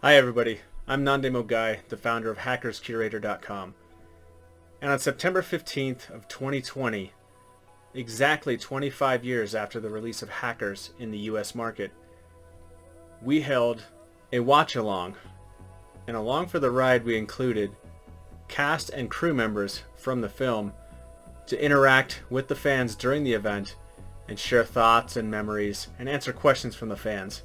Hi everybody, I'm Nandemo Guy, the founder of hackerscurator.com. And on September 15th of 2020, exactly 25 years after the release of Hackers in the US market, we held a watch-along. And along for the ride we included cast and crew members from the film to interact with the fans during the event and share thoughts and memories and answer questions from the fans.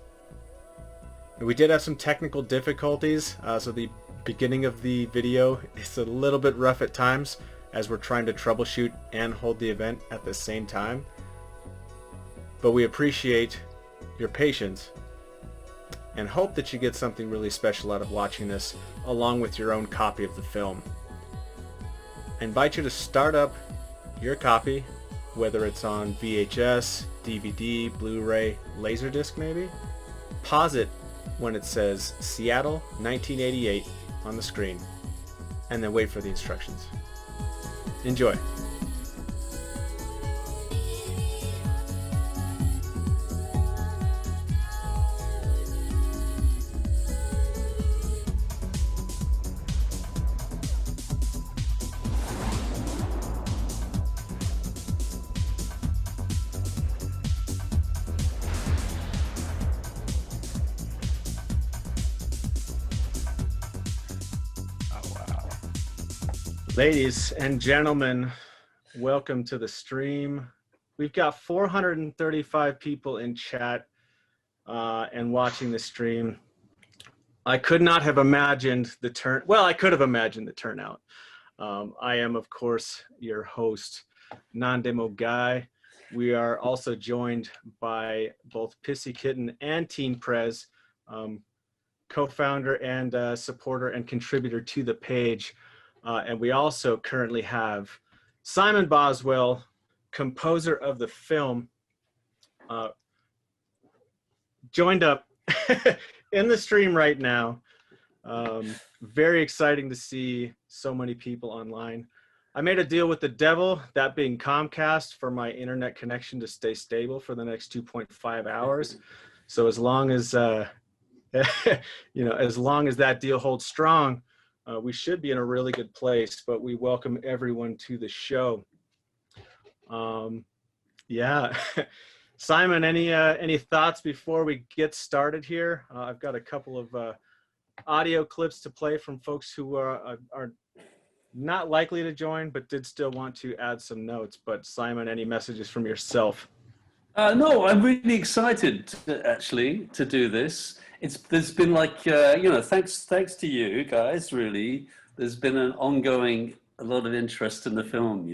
We did have some technical difficulties, so the beginning of the video is a little bit rough at times as we're trying to troubleshoot and hold the event at the same time. But we appreciate your patience and hope that you get something really special out of watching this along with your own copy of the film. I invite you to start up your copy, whether it's on VHS, DVD, Blu-ray, Laserdisc maybe. Pause it when it says Seattle 1988 on the screen, and then wait for the instructions. Enjoy. Ladies and gentlemen, welcome to the stream. We've got 435 people in chat and watching the stream. I could not have imagined the I could have imagined the turnout. I am, of course, your host, Nandemo Guy. We are also joined by both Pissy Kitten and Teen Prez, co-founder and supporter and contributor to the page. And we also currently have Simon Boswell, composer of the film, joined up in the stream right now. Very exciting to see so many people online. I made a deal with the devil, that being Comcast, for my internet connection to stay stable for the next 2.5 hours. So as long as, as long as that deal holds strong, we should be in a really good place, but we welcome everyone to the show. Yeah. Simon, any thoughts before we get started here? I've got a couple of audio clips to play from folks who are not likely to join, but did still want to add some notes. But Simon, any messages from yourself? No, I'm really excited to do this. There's been thanks to you guys, really. There's been a lot of interest in the film,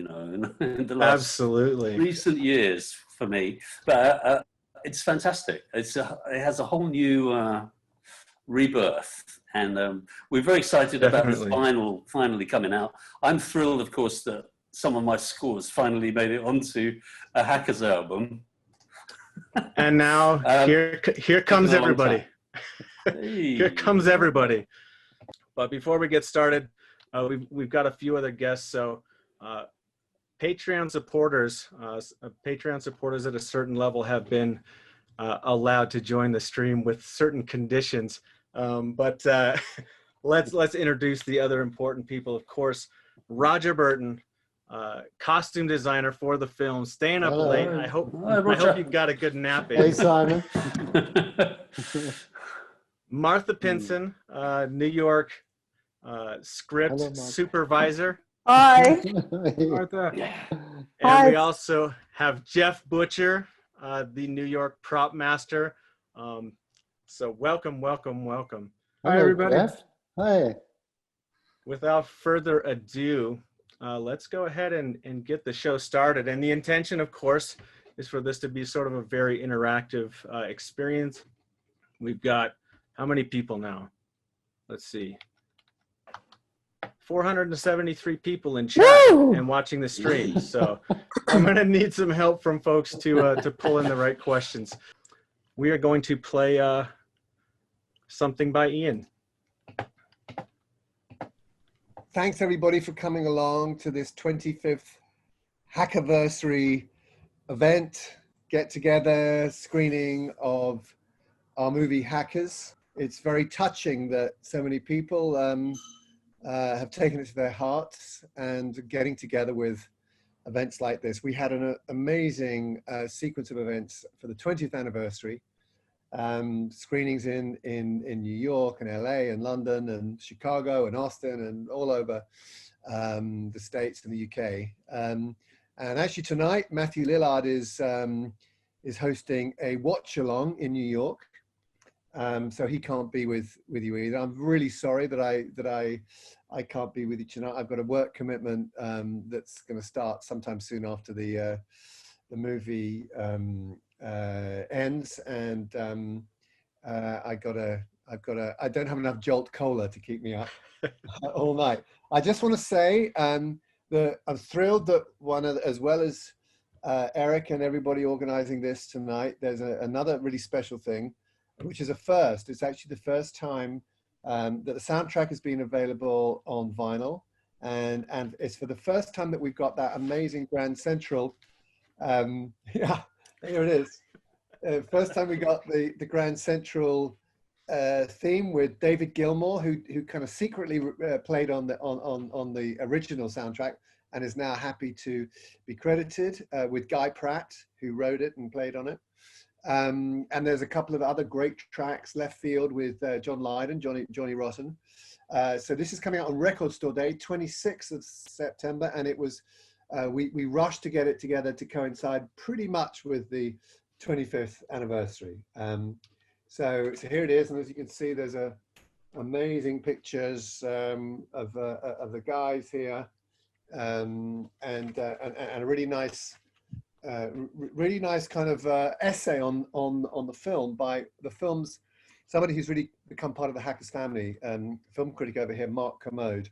in the last Absolutely recent years for me. But it's fantastic. It has a whole new rebirth, and we're very excited Definitely. about the finally coming out. I'm thrilled, of course, that some of my scores finally made it onto a Hackers album. And now here comes everybody. Hey. Here comes everybody. But before we get started, we've got a few other guests. So Patreon supporters at a certain level have been allowed to join the stream with certain conditions. But let's introduce the other important people. Of course, Roger Burton, costume designer for the film, staying up late. I hope you got a good nap in. Hey, Simon. Martha Pinson, New York Script Supervisor. Hi. Martha. Yeah. And we also have Jeff Butcher, the New York prop master. So welcome. Hi, everybody. Jeff. Hi. Without further ado, let's go ahead and get the show started. And the intention, of course, is for this to be sort of a very interactive experience. We've got how many people now? Let's see. 473 people in chat and watching the stream. So I'm going to need some help from folks to pull in the right questions. We are going to play something by Iain. Thanks everybody for coming along to this 25th Hackerversary event, get together, screening of our movie Hackers it's very touching that so many people have taken it to their hearts and getting together with events like this. We had an amazing sequence of events for the 20th anniversary, screenings in New York and LA and London and Chicago and Austin and all over the States and the UK. And actually tonight, Matthew Lillard is hosting a watch along in New York. So he can't be with you either. I'm really sorry that I can't be with you tonight. I've got a work commitment that's going to start sometime soon after the movie ends, and I don't have enough Jolt Cola to keep me up all night. I just want to say that I'm thrilled that as well as Eric and everybody organizing this tonight, there's another really special thing, which is a first. It's actually the first time that the soundtrack has been available on vinyl, and it's for the first time that we've got that amazing Grand Central. Yeah, here it is. First time we got the Grand Central theme with David Gilmour, who kind of secretly played on the original soundtrack, and is now happy to be credited with Guy Pratt, who wrote it and played on it. And there's a couple of other great tracks, Left Field with John Lydon, Johnny Rotten. So this is coming out on Record Store Day, 26th of September, and it was we rushed to get it together to coincide pretty much with the 25th anniversary. So here it is, and as you can see, there's amazing pictures of the guys here, and a really nice kind of essay on the film by somebody who's really become part of the Hackers family, film critic over here, Mark Commode,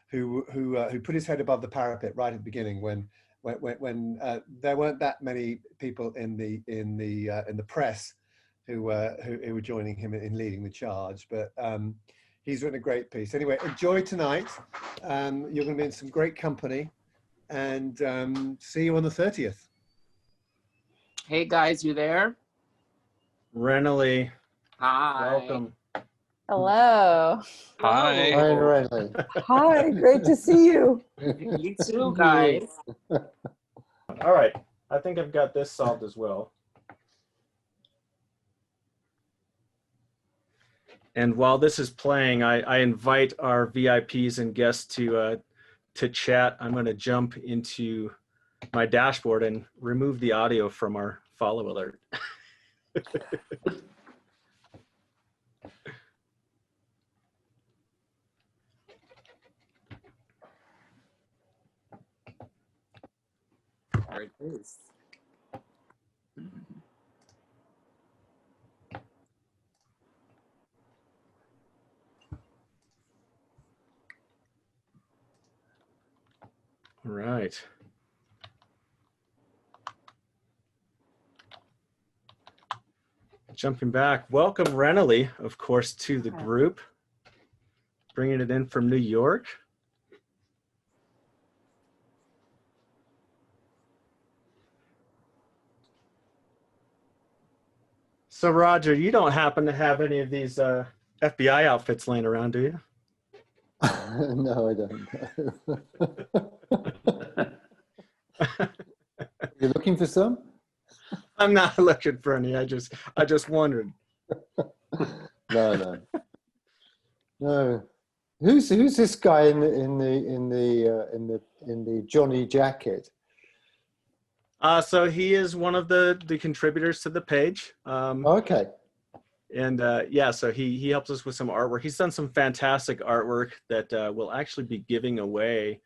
who put his head above the parapet right at the beginning when there weren't that many people in the press who were joining him in leading the charge, but he's written a great piece. Anyway, enjoy tonight. You're going to be in some great company, and see you on the 30th. Hey guys, you there? Renoly, Hi. welcome. Hello. Hi, Renoly. Hi, great to see you. You too, guys. All right, I think I've got this solved as well. And while this is playing, I invite our VIPs and guests to chat. I'm going to jump into my dashboard and remove the audio from our follow alert. There it is. All right. Jumping back, welcome Renoly, of course, to the group. Bringing it in from New York. So Roger, you don't happen to have any of these FBI outfits laying around, do you? No, I don't. You're looking for some? I'm not looking for any. I just wondered. No. Who's this guy in the Johnny jacket? So he is one of the contributors to the page. Okay. And yeah, so he helps us with some artwork. He's done some fantastic artwork that we'll actually be giving away,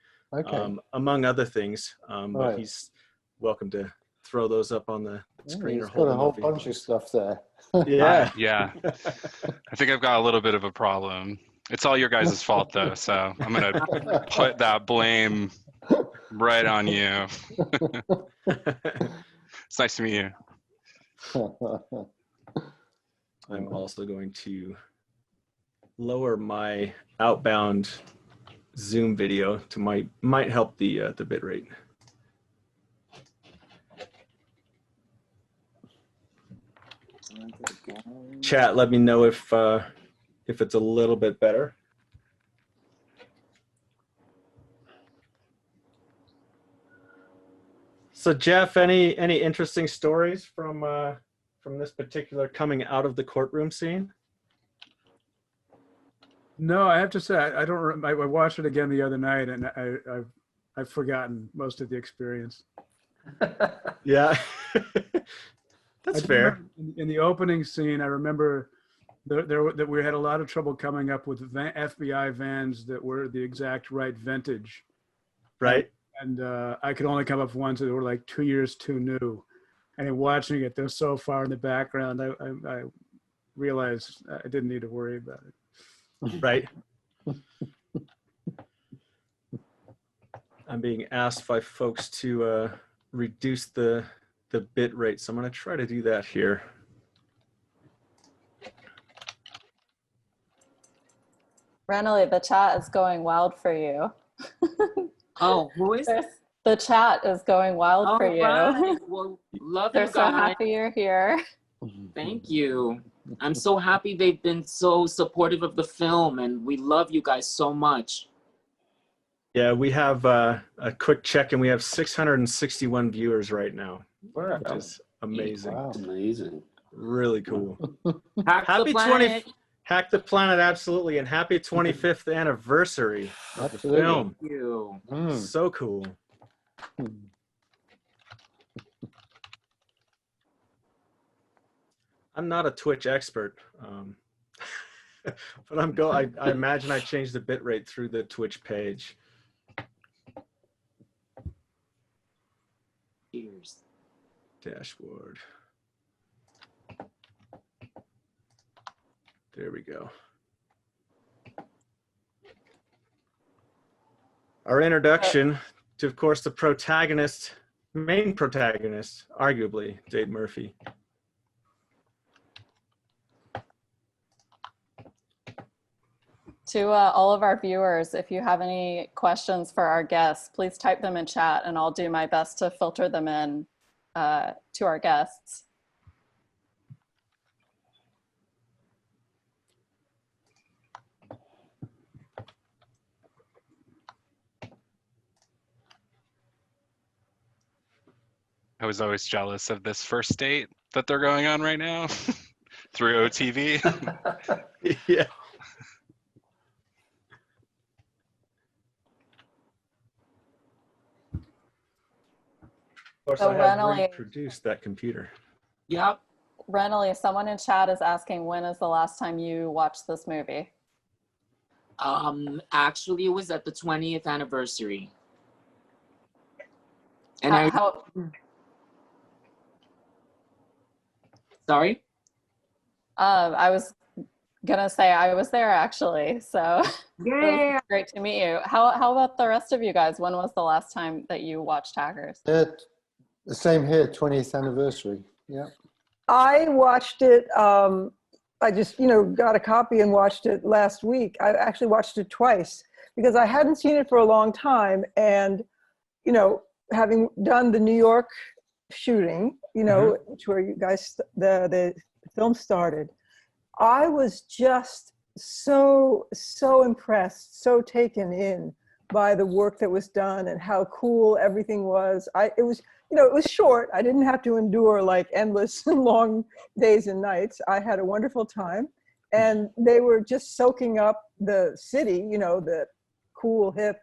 among other things. But he's welcome to throw those up on the screen. He's got a whole bunch of stuff there. Yeah. Yeah. I think I've got a little bit of a problem. It's all your guys' fault, though, so I'm going to put that blame right on you. It's nice to meet you. I'm also going to lower my outbound Zoom video to might help the bit rate. Chat, let me know if it's a little bit better. So Jeff, any interesting stories from this particular coming out of the courtroom scene? No, I have to say I don't. I watched it again the other night, and I've forgotten most of the experience. Yeah, that's fair. In the opening scene, I remember that we had a lot of trouble coming up with FBI vans that were the exact right vintage. Right. And I could only come up with ones that were like 2 years too new. And in watching it, they're so far in the background, I realized I didn't need to worry about it. Right. I'm being asked by folks to reduce the bit rate, so I'm going to try to do that here. Renoly, the chat is going wild for you. Oh, who is this? The chat is going wild for you. Right. Well, love They're you so guys. happy you're here. Thank you. I'm so happy they've been so supportive of the film, and we love you guys so much. Yeah, we have a quick check, and we have 661 viewers right now, Wow. which is amazing. Wow. Amazing. Really cool. Hack the Happy planet. Hack the Planet, absolutely, and happy 25th anniversary of the Absolutely. film. Thank you. Mm. So cool. I'm not a Twitch expert, but I imagine I changed the bit rate through the Twitch page. Cheers. Dashboard. There we go. Our introduction to, of course, the protagonist, main protagonist, arguably, Dave Murphy. To all of our viewers, if you have any questions for our guests, please type them in chat and I'll do my best to filter them in to our guests. I was always jealous of this first date that they're going on right now through OTV. Yeah. Of course, So I have Renoly- reproduced that computer. Yep. Renoly, someone in chat is asking, when is the last time you watched this movie? Actually, it was at the 20th anniversary. And sorry? I was gonna say I was there actually, so Yeah. it was great to meet you. How about the rest of you guys? When was the last time that you watched Hackers? The same here, 20th anniversary. Yeah. I watched it. I just, got a copy and watched it last week. I actually watched it twice because I hadn't seen it for a long time. And, having done the New York shooting, which where you guys, the film started, I was just so impressed, so taken in by the work that was done and how cool everything was. It was short. I didn't have to endure like endless long days and nights. I had a wonderful time, and they were just soaking up the city, the cool, hip,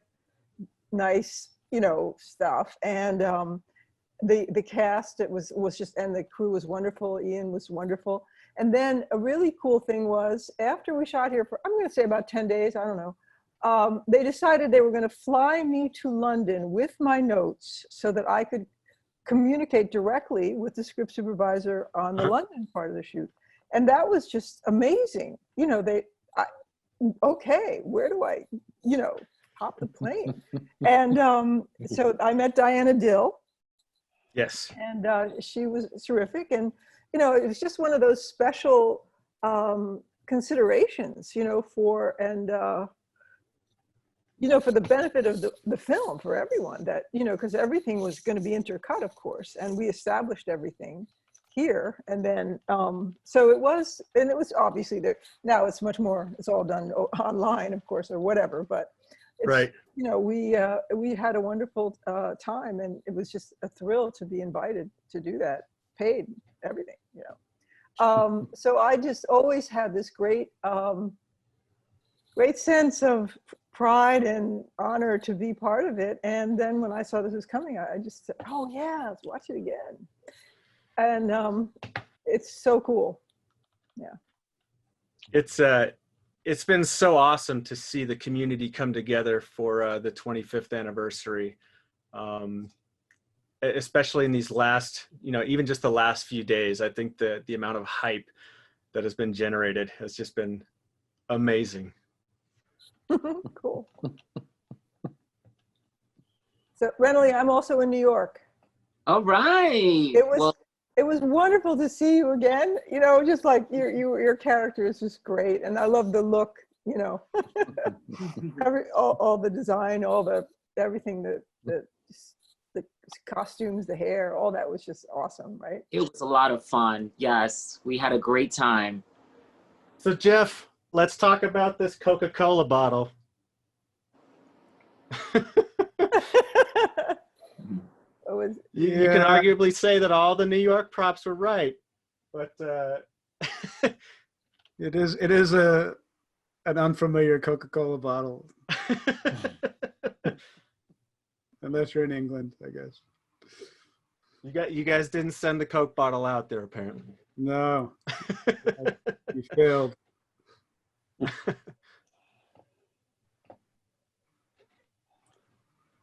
nice, stuff. And the cast, it was just, and the crew was wonderful. Iain was wonderful. And then a really cool thing was, after we shot here for, I'm going to say about 10 days, I don't know, they decided they were going to fly me to London with my notes so that I could communicate directly with the script supervisor on the London part of the shoot. And that was just amazing. Okay, where do I, hop the plane? And so I met Diana Dill. Yes. And she was terrific. And, it was just one of those special considerations, for the benefit of the film for everyone, that, because everything was going to be intercut, of course, and we established everything. here. And then, so it was obviously there. Now it's much more, it's all done online, of course, or whatever, but it's, Right. you know, we had a wonderful time, and it was just a thrill to be invited to do that, paid everything, you know. So I just always had this great sense of pride and honor to be part of it. And then when I saw this was coming, I just said, oh yeah, let's watch it again. And it's so cool. Yeah. It's been so awesome to see the community come together for the 25th anniversary. Especially in these last, you know, even just the last few days. I think the amount of hype that has been generated has just been amazing. Cool. So Renoly, I'm also in New York. All right. It was wonderful to see you again. You know, just like your character is just great, and I love the look. You know, all the design, everything, the costumes, the hair, all that was just awesome, right? It was a lot of fun. Yes, we had a great time. So Jeff, let's talk about this Coca-Cola bottle. You can arguably say that all the New York props were right, but it is an unfamiliar Coca-Cola bottle. Unless you're in England, I guess. You guys didn't send the Coke bottle out there, apparently. No, you failed.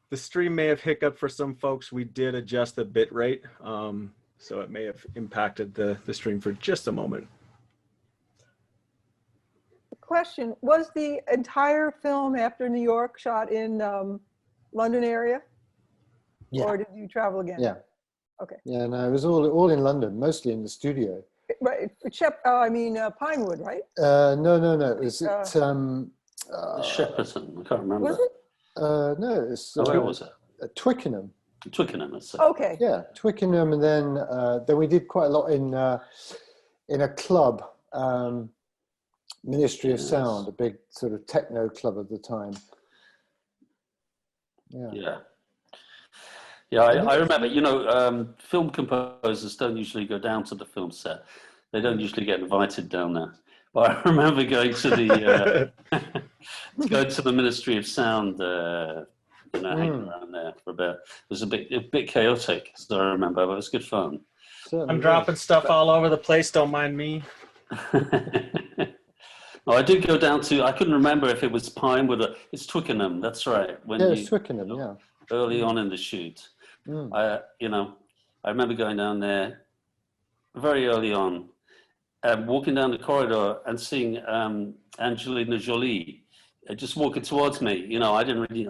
The stream may have hiccuped for some folks. We did adjust the bit rate, so it may have impacted the stream for just a moment. Question, was the entire film after New York shot in London area? Yeah. Or did you travel again? Yeah. Okay. Yeah, no, it was all in London, mostly in the studio. Right, except, Pinewood, right? No. It was Shepperton. I can't remember. Was it? No, it's Where was it? Twickenham. Twickenham, let's say. Okay. Yeah, Twickenham, and then we did quite a lot in a club, Ministry of Sound, a big sort of techno club at the time. Yeah, I remember, you know, film composers don't usually go down to the film set. They don't usually get invited down there. But I remember going to the Ministry of Sound, hanging around there for a bit. It was a bit chaotic, as I remember, but it was good fun. Certainly I'm dropping stuff all over the place, don't mind me. No, I did go down to, I couldn't remember if it was Pinewood or, it's Twickenham, that's right. It's Twickenham, yeah. Early on in the shoot. I remember going down there very early on, walking down the corridor and seeing Angelina Jolie just walking towards me. You know, I didn't really,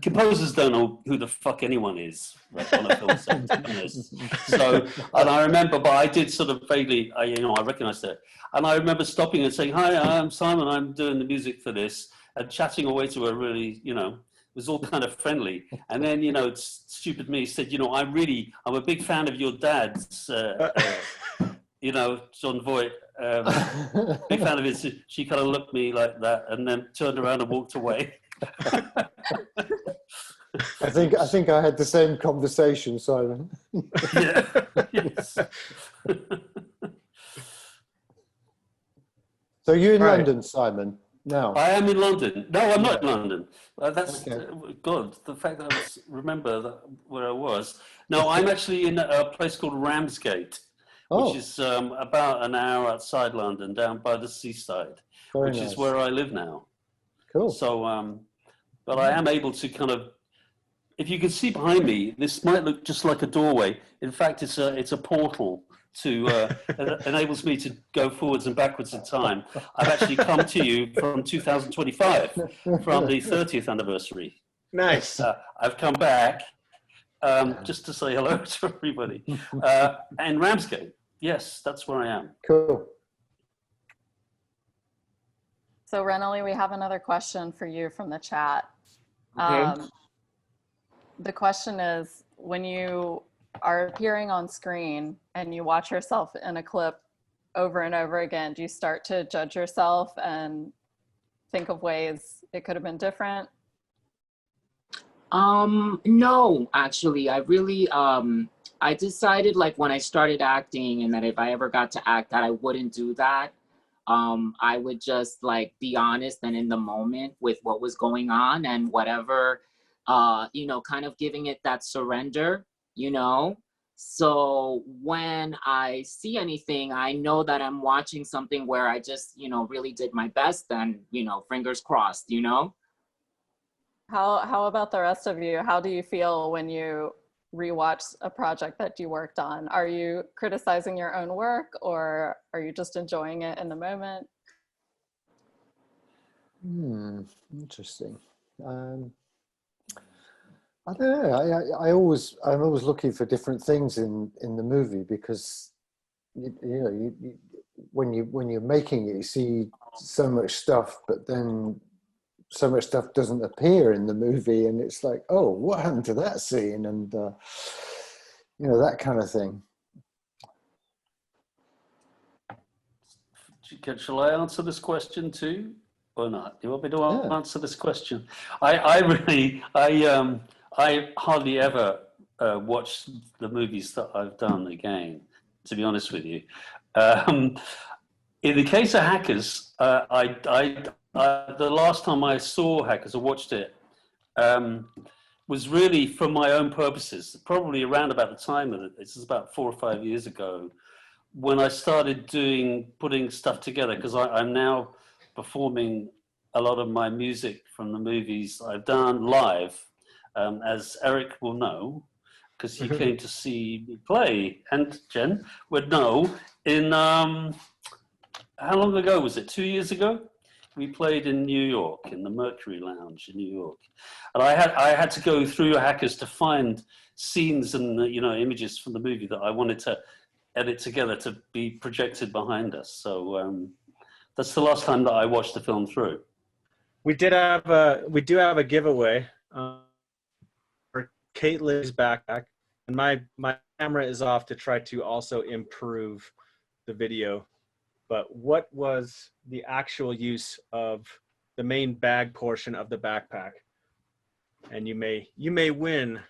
composers don't know who the fuck anyone is on a film set, to be honest. So, and I remember, but I did sort of vaguely, I recognized it. And I remember stopping and saying, hi, I'm Simon, I'm doing the music for this, and chatting away to her really, you know, it was all kind of friendly. And then, you know, stupid me said, you know, I'm a big fan of your dad's, you know, John Voight, big fan of his. She kind of looked at me like that and then turned around and walked away. I think I had the same conversation, Simon. Yeah. Yes. So you're in London, Simon, now? I am in London. No, I'm not in London. That's God. The fact that I remember where I was. No, I'm actually in a place called Ramsgate, which is about an hour outside London, down by the seaside, which is where I live now. Cool. So, but I am able to kind of, if you can see behind me, this might look just like a doorway. In fact, it's a portal to enables me to go forwards and backwards in time. I've actually come to you from 2025, from the 30th anniversary. Nice. I've come back just to say hello to everybody. And Ramsgate, yes, that's where I am. Cool. So Renoly, we have another question for you from the chat. Okay. The question is, when you are appearing on screen and you watch yourself in a clip over and over again, do you start to judge yourself and think of ways it could have been different? No, actually, I really, I decided like when I started acting and that if I ever got to act that I wouldn't do that. I would just like be honest and in the moment with what was going on and whatever, you know, kind of giving it that surrender, you know? So when I see anything, I know that I'm watching something where I just, you know, really did my best and, you know, fingers crossed, you know? How about the rest of you? How do you feel when you rewatch a project that you worked on? Are you criticizing your own work, or are you just enjoying it in the moment? Interesting. I don't know. I'm always looking for different things in the movie, because when you're making it, you see so much stuff, but then so much stuff doesn't appear in the movie, and it's like, oh, what happened to that scene? And that kind of thing. Shall I answer this question too, or not? Do you want me to answer this question? I hardly ever watch the movies that I've done again, to be honest with you. In the case of Hackers, the last time I saw Hackers, I watched it, was really for my own purposes, probably around about the time of it. This is about 4 or 5 years ago, when I started putting stuff together, because I'm now performing a lot of my music from the movies I've done live, as Eric will know, because he came to see me play, and Jen would know, in, how long ago was it, 2 years ago? We played in New York, in the Mercury Lounge in New York. And I had to go through Hackers to find scenes and images from the movie that I wanted to edit together to be projected behind us. So that's the last time that I watched the film through. We do have a giveaway for Kate Lee's backpack, and my camera is off to try to also improve the video. But what was the actual use of the main bag portion of the backpack? And you may win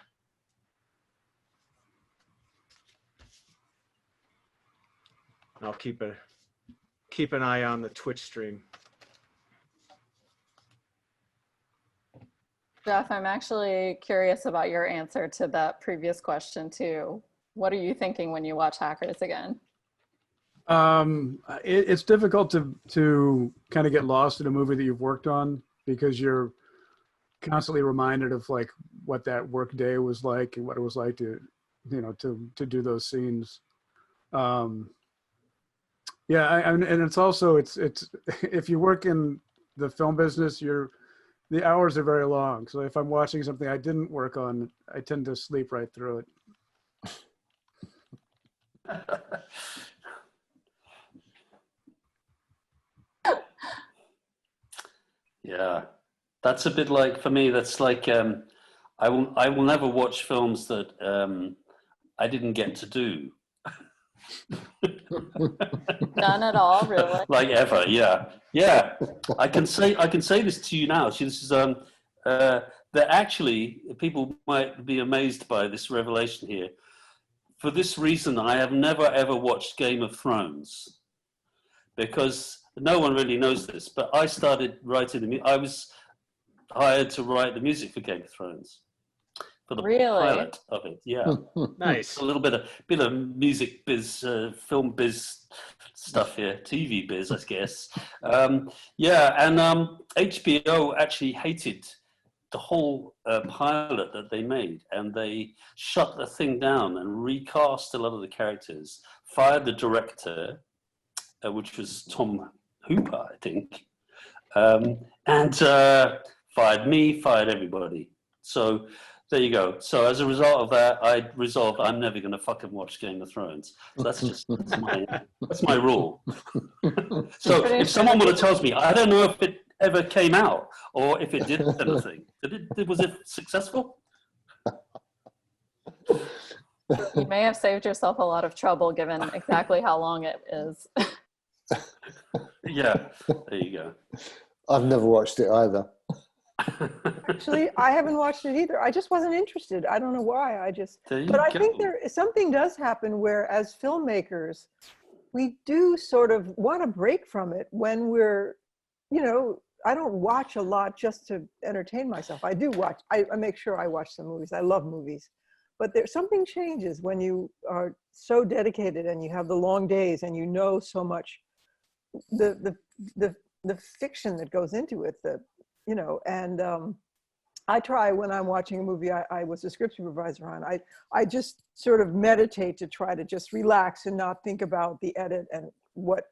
I'll keep an eye on the Twitch stream. Jeff, I'm actually curious about your answer to that previous question too. What are you thinking when you watch Hackers again? It's difficult to kind of get lost in a movie that you've worked on, because you're constantly reminded of like what that work day was like and what it was like to do those scenes. And it's also it's if you work in the film business, the hours are very long. So if I'm watching something I didn't work on, I tend to sleep right through it. Yeah, that's a bit like, for me, that's like, I will never watch films that I didn't get to do. None at all, really? Like ever, yeah. I can say this to you now. This is that actually people might be amazed by this revelation here. For this reason, I have never ever watched Game of Thrones, because no one really knows this, but I started writing I was hired to write the music for Game of Thrones, for the pilot of it. Yeah, nice. A little bit of music biz, film biz stuff here, TV biz, I guess. Yeah, and HBO actually hated the whole pilot that they made, and they shut the thing down and recast a lot of the characters, fired the director, which was Tom Hooper, I think, and fired me, fired everybody. So there you go. So as a result of that, I resolved I'm never going to fucking watch Game of Thrones. So that's my rule. So if someone would have told me, I don't know if it ever came out or if it did anything. Was it successful? You may have saved yourself a lot of trouble given exactly how long it is. Yeah, there you go. I've never watched it either. Actually, I haven't watched it either. I just wasn't interested. I don't know why. There you But I go. think something does happen where, as filmmakers, we do sort of want to break from it when we're, I don't watch a lot just to entertain myself. I do watch. I make sure I watch some movies. I love movies. But there's something changes when you are so dedicated and you have the long days and you know so much the fiction that goes into it, I try when I'm watching a movie I was a script supervisor on, I just sort of meditate to try to just relax and not think about the edit and was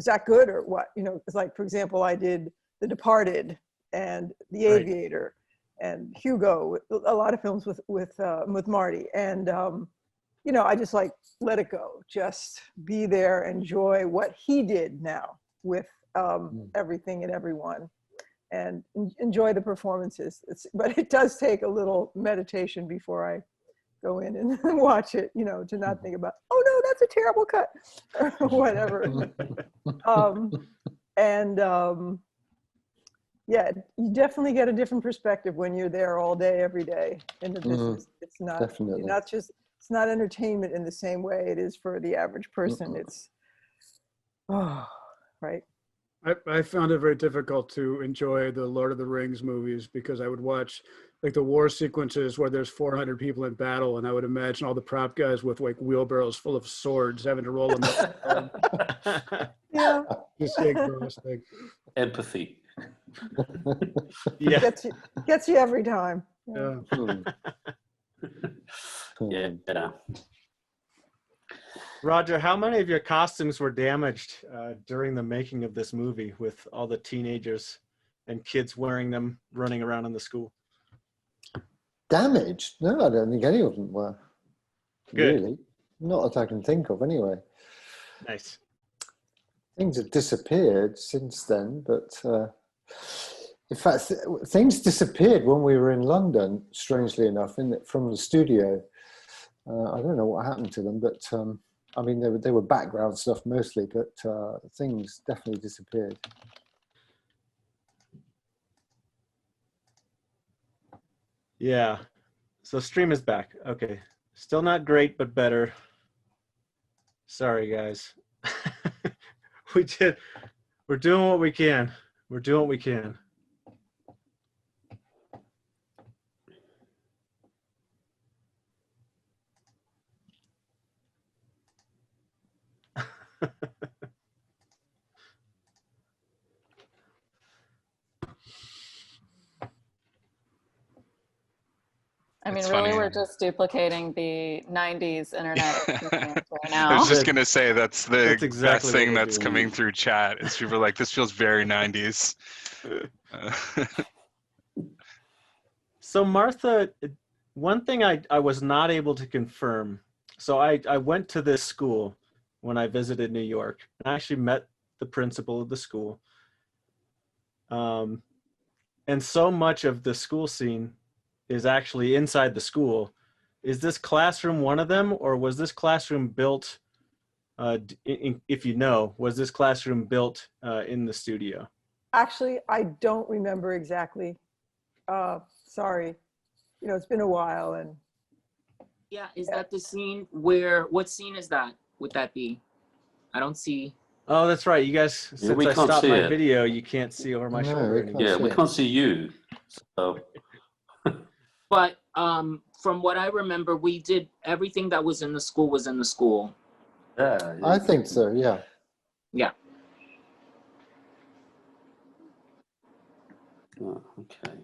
that good or what? It's like, for example, I did The Departed and The Aviator and Hugo, a lot of films with Marty. And, I just like let it go, just be there, enjoy what he did now with everything and everyone, and enjoy the performances. But it does take a little meditation before I go in and watch it, to not think about, oh no, that's a terrible cut or whatever. Yeah, you definitely get a different perspective when you're there all day, every day in the business. It's not, definitely. it's not entertainment in the same way it is for the average person. It's, right. I found it very difficult to enjoy the Lord of the Rings movies because I would watch like the war sequences where there's 400 people in battle, and I would imagine all the prop guys with like wheelbarrows full of swords having to roll them up. Yeah. Just get exhausting. Empathy. Yeah. Gets you every time. Yeah. Yeah. Roger, how many of your costumes were damaged during the making of this movie with all the teenagers and kids wearing them running around in the school? Damaged? No, I don't think any of them were. Good. Really. Not that I can think of anyway. Nice. Things have disappeared since then, but in fact, things disappeared when we were in London, strangely enough, from the studio. I don't know what happened to them, but I mean, they were background stuff mostly, but things definitely disappeared. Yeah. So stream is back. Okay. Still not great, but better. Sorry, guys. We're doing what we can. We're doing what we can. I mean, It's really, funny. we're just duplicating the 90s internet experience right now. I was just going to say that's the That's exactly best thing what we're that's doing. coming through chat is people are like, this feels very 90s. So Martha, one thing I was not able to confirm. So I went to this school when I visited New York. I actually met the principal of the school. And so much of the school scene is actually inside the school. Is this classroom one of them, or was this classroom built, if you know, was this classroom built in the studio? Actually, I don't remember exactly. Sorry. It's been a while. And Yeah, is that the scene what scene is that? Would that be? I don't see. Oh, that's right. You guys, since we I can't stopped see my it. video, you can't see over my No, shoulder we anymore. can't Yeah, see we it. can't see you. So But from what I remember, we did everything that was in the school was in the school. yeah, I think so, yeah. Yeah. Oh, okay.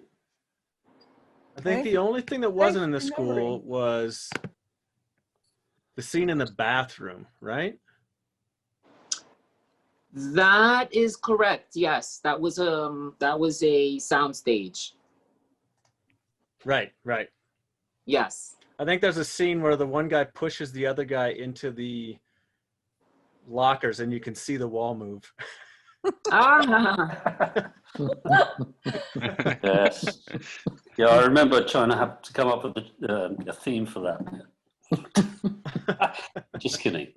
I think Thank the you. only thing that wasn't in the Thanks for school remembering. was the scene in the bathroom, right? That is correct. Yes, that was a sound stage. Right, right. Yes. I think there's a scene where the one guy pushes the other guy into the lockers and you can see the wall move. Ah, Yes. Yeah, I remember trying to have to come up with a theme for that. Just kidding.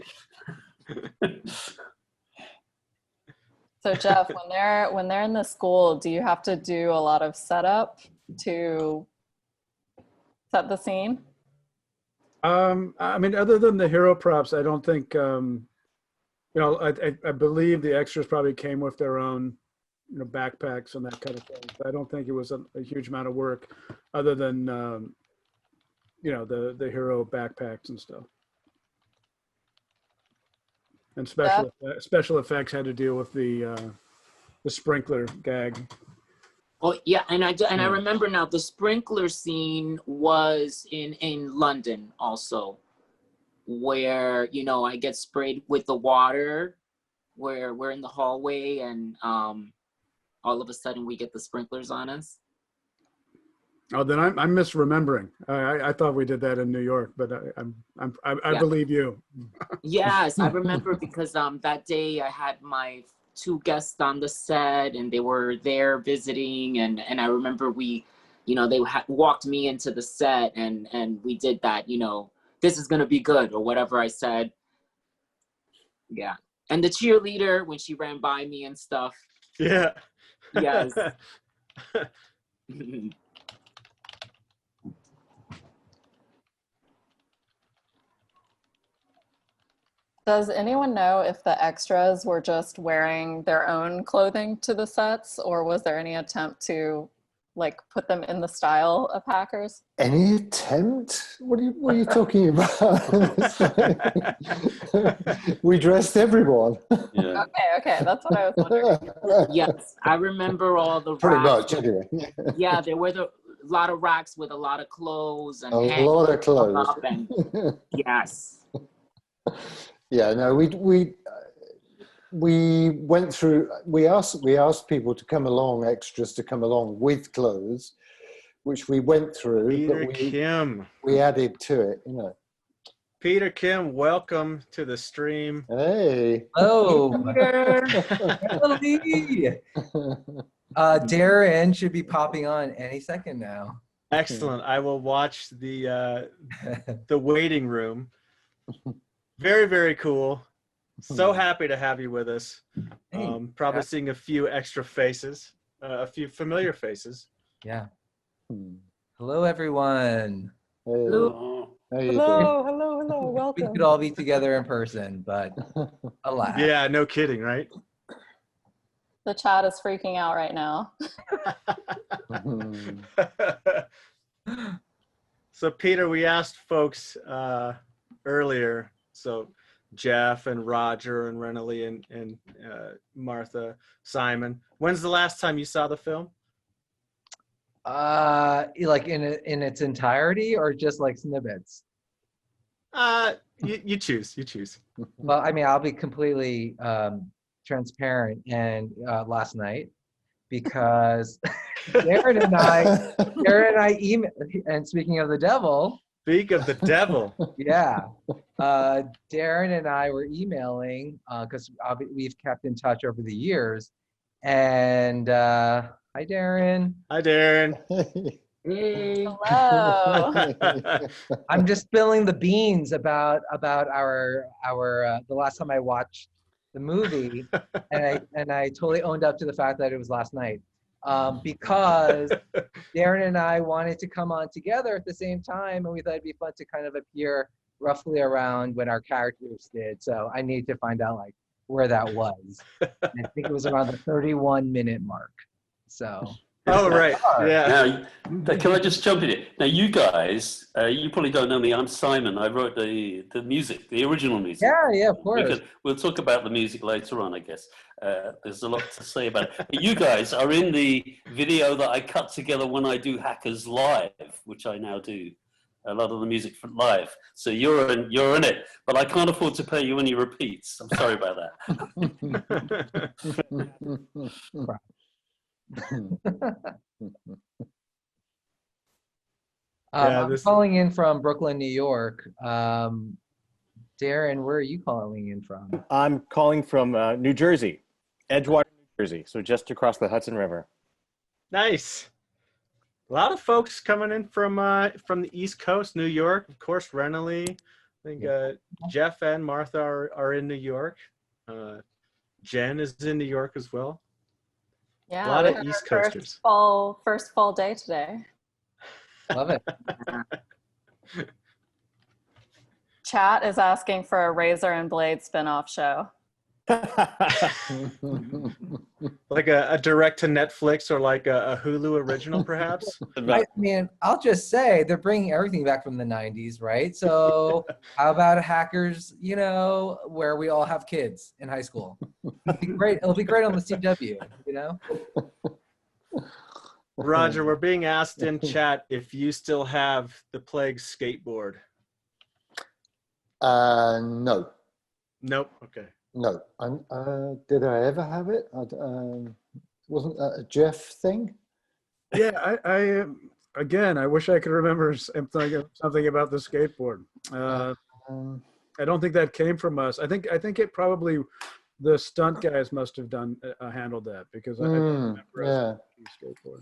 So Jeff, when they're in the school, do you have to do a lot of setup to set the scene? I mean, other than the hero props, I don't think, I believe the extras probably came with their own, backpacks and that kind of thing. But I don't think it was a huge amount of work other than, the hero backpacks and stuff. And special effects had to deal with the sprinkler gag. oh yeah, and I remember now the sprinkler scene was in London also, where I get sprayed with the water, where we're in the hallway and all of a sudden we get the sprinklers on us. Oh, then I'm misremembering. I thought we did that in New York, but I believe you. Yes, I remember because that day I had my 2 guests on the set and they were there visiting, and I remember they walked me into the set and we did that, this is gonna be good or whatever I said. Yeah, and the cheerleader when she ran by me and stuff. Yeah. Yes. Does anyone know if the extras were just wearing their own clothing to the sets, or was there any attempt to put them in the style of hackers? Any attempt? What are you talking about? We dressed everyone. Yeah. Okay, that's what I was wondering. Yes, I remember all the Pretty racks. much, anyway. Yeah, there were a lot of racks with a lot of clothes and A lot of clothes. up and yes. Yeah, no, we went through. We asked people to come along, extras to come along with clothes, which we went through. Peter but Kim. we added to it, Peter Kim, welcome to the stream. Hey. Hello. Peter. Darren should be popping on any second now. Excellent. I will watch the waiting room. Very, very cool. So happy to have you with us. Probably seeing a few extra faces, a few familiar faces. Yeah. Hello, everyone. Hey. Hello. How you doing? Hello, We welcome. could all be together in person, but alas. Yeah, no kidding, right? The chat is freaking out right now. So Peter, we asked folks earlier, so Jeff and Roger and Renoly and Martha, Simon, when's the last time you saw the film? Like in its entirety or just like snippets? You choose. Well, I mean, I'll be completely transparent and last night, because Darren and I emailed, and speaking of the devil. Speak of the devil. Yeah. Darren and I were emailing because we've kept in touch over the years. And hi, Darren. Hi, Darren. Hey. Hello. I'm just spilling the beans about our the last time I watched the movie, and I totally owned up to the fact that it was last night. Because Darren and I wanted to come on together at the same time, and we thought it'd be fun to kind of appear roughly around when our characters did. So I need to find out where that was. And I think it was around the 31-minute mark. So. Oh, right. Yeah. Now, can I just jump in here? Now, you guys, you probably don't know me. I'm Simon. I wrote the music, the original music. Yeah, of course. We'll talk about the music later on, I guess. There's a lot to say about it. But you guys are in the video that I cut together when I do Hackers Live, which I now do. A lot of the music for live. So you're in it. But I can't afford to pay you any repeats. I'm sorry about that. I'm calling in from Brooklyn, New York. Darren, where are you calling in from? I'm calling from New Jersey, Edgewater, New Jersey, so just across the Hudson River. Nice. A lot of folks coming in from the East Coast, New York. Of course, Renoly. I think Jeff and Martha are in New York. Jen is in New York as well. Yeah, a lot we of had East our Coasters. First fall day today. Love it. Chat is asking for a Razor and Blade spin-off show. Like a direct to Netflix or like a Hulu original, perhaps. I mean, I'll just say they're bringing everything back from the 90s, right? So how about Hackers, you know, where we all have kids in high school? It'll be great. It'll be great on the CW, you know? Roger, we're being asked in chat if you still have the Plague skateboard. No. Nope. Okay. No. Did I ever have it? Wasn't that a Jeff thing? Yeah, I again, I wish I could remember something about the skateboard. I don't think that came from us. I think it probably the stunt guys must have handled that, because I don't remember us using skateboard.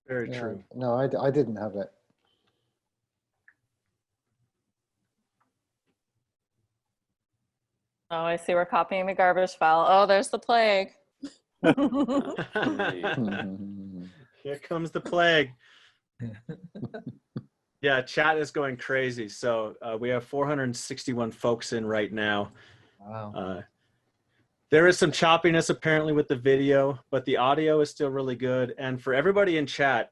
Very true. No, I didn't have it. Oh, I see we're copying the garbage file. Oh, there's the Plague. Here comes the Plague. Yeah, chat is going crazy. So we have 461 folks in right now. Wow. There is some choppiness apparently with the video, but the audio is still really good. And for everybody in chat,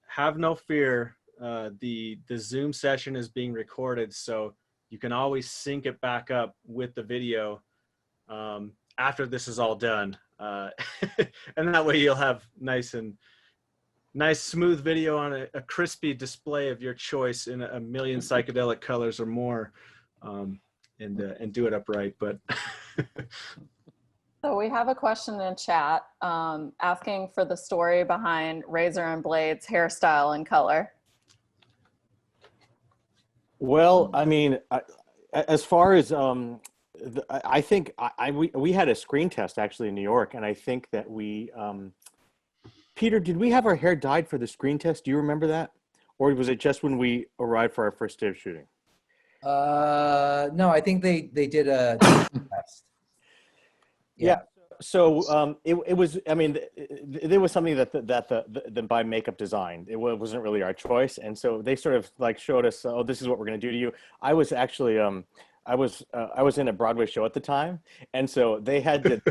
have no fear. The Zoom session is being recorded, so you can always sync it back up with the video after this is all done. And that way you'll have nice smooth video on a crispy display of your choice in a million psychedelic colors or more, and do it upright. But So we have a question in chat asking for the story behind Razor and Blade's hairstyle and color. Well, I mean, as far as I think we had a screen test actually in New York, and I think that we, Peter, did we have our hair dyed for the screen test? Do you remember that, or was it just when we arrived for our first day of shooting? No, I think they did a test. Yeah. So it was. I mean, there was something that the by makeup designed. It wasn't really our choice, and so they sort of like showed us, oh, this is what we're going to do to you. I was actually I was in a Broadway show at the time, and so they had to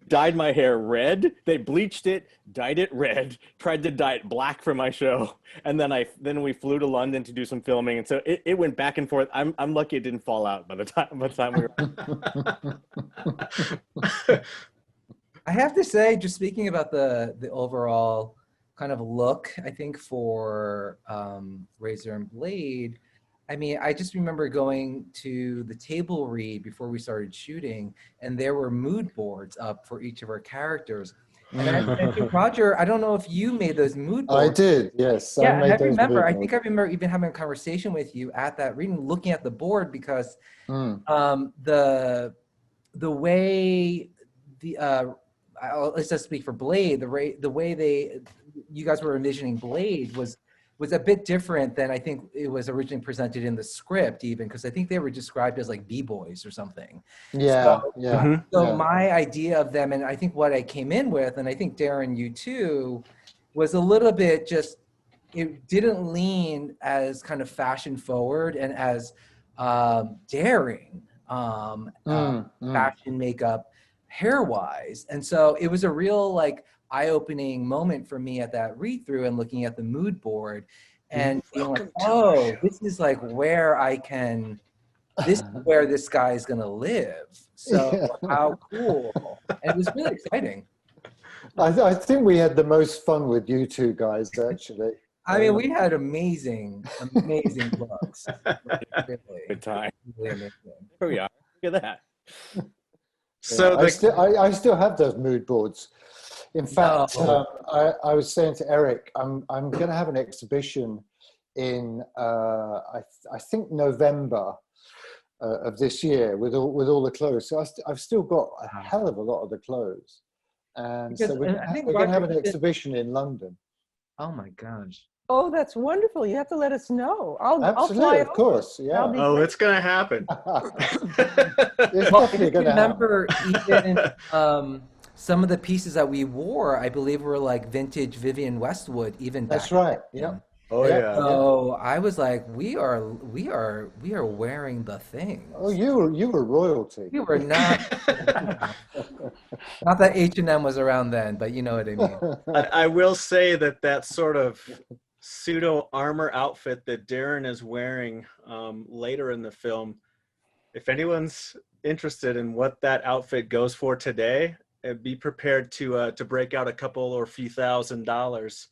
dyed my hair red. They bleached it, dyed it red, tried to dye it black for my show, and then we flew to London to do some filming, and so it went back and forth. I'm lucky it didn't fall out by the time we were. I have to say, just speaking about the overall kind of look, I think for Razor and Blade, I mean, I just remember going to the table read before we started shooting, and there were mood boards up for each of our characters. And I think, Roger, I don't know if you made those mood boards. I did, yes. Yeah, I remember. I think I remember even having a conversation with you at that reading, looking at the board, because the way let's just speak for Blade. The way you guys were envisioning Blade was a bit different than I think it was originally presented in the script, even, because I think they were described as like B-boys or something. Yeah, So my idea of them, and I think what I came in with, and I think Darren, you too, was a little bit just, it didn't lean as kind of fashion forward and as daring fashion makeup hair-wise. And so it was a real like eye-opening moment for me at that read-through and looking at the mood board and being like, oh, this is like where this is where this guy is gonna live. So how cool. And it was really exciting. I think we had the most fun with you two guys, actually. I mean, we had amazing looks. Really, good time. Really amazing. Here we are. Look at that. So I still have those mood boards. In fact, I was saying to Eric, I'm going to have an exhibition in I think November of this year with all the clothes. So I've still got a hell of a lot of the clothes, and so we're going to have an exhibition in London. Oh my gosh! Oh, that's wonderful. You have to let us know. I'll Absolutely, fly of course. over. Yeah. Oh, it's going to happen. It's Well, definitely if going you to happen. remember even some of the pieces that we wore, I believe were like vintage Vivienne Westwood, even back That's right. then. Yeah. Oh, Yeah. yeah. So I was like, we are wearing the thing. Oh, you were royalty. We were not. Not that H&M was around then, but you know what I mean. I will say that sort of pseudo armor outfit that Darren is wearing later in the film, if anyone's interested in what that outfit goes for today, be prepared to break out a couple or few $1,000s,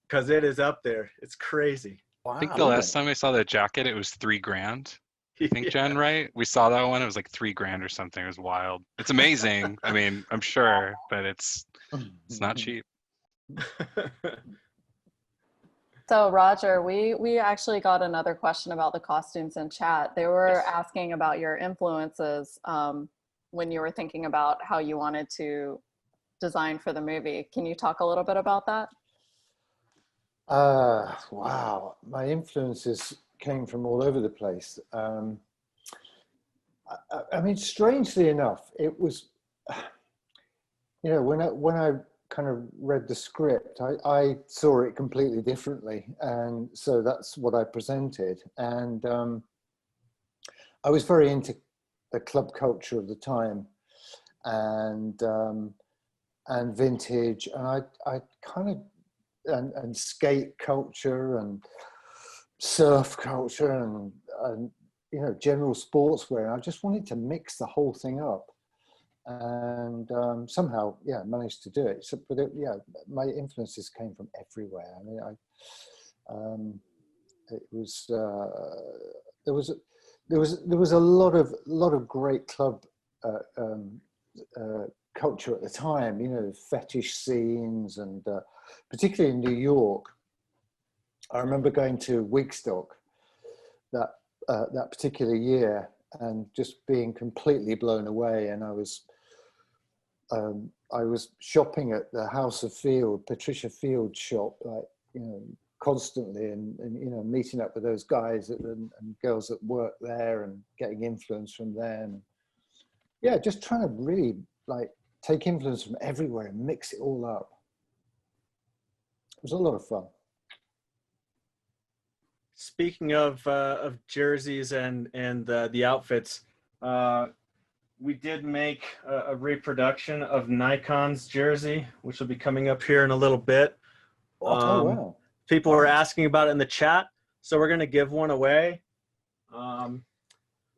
because it is up there. It's crazy. I think the last time I saw that jacket, it was $3,000. I think, Jen, right? We saw that one. It was like $3,000 or something. It was wild. It's amazing. I mean, I'm sure, but it's not cheap. So Roger, we actually got another question about the costumes in chat. They were asking about your influences when you were thinking about how you wanted to design for the movie. Can you talk a little bit about that? Wow, my influences came from all over the place. I mean, strangely enough, it was, when I kind of read the script, I saw it completely differently, and so that's what I presented. And I was very into the club culture of the time, and vintage, and I kind of and skate culture and surf culture and general sportswear. And I just wanted to mix the whole thing up, and somehow managed to do it. So, but my influences came from everywhere. I mean, it was there was a lot of great club culture at the time, fetish scenes, and particularly in New York. I remember going to Wigstock that particular year and just being completely blown away. And I was shopping at the House of Field, Patricia Field's shop, constantly, and meeting up with those guys and girls that work there and getting influence from them. Yeah, just trying to really take influence from everywhere and mix it all up. It was a lot of fun. Speaking of jerseys and the outfits, we did make a reproduction of Nikon's jersey, which will be coming up here in a little bit. Wow. People were asking about it in the chat, so we're going to give one away.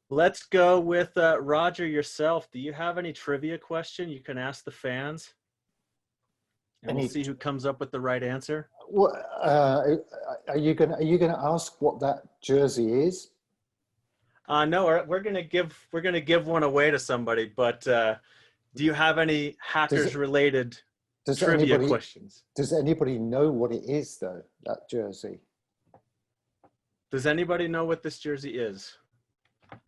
Let's go with Roger yourself. Do you have any trivia question you can ask the fans? And we'll see who comes up with the right answer. What are you gonna ask what that jersey is? No, we're gonna give one away to somebody. But do you have any hackers related trivia questions? Does anybody know what it is though? That jersey. Does anybody know what this jersey is?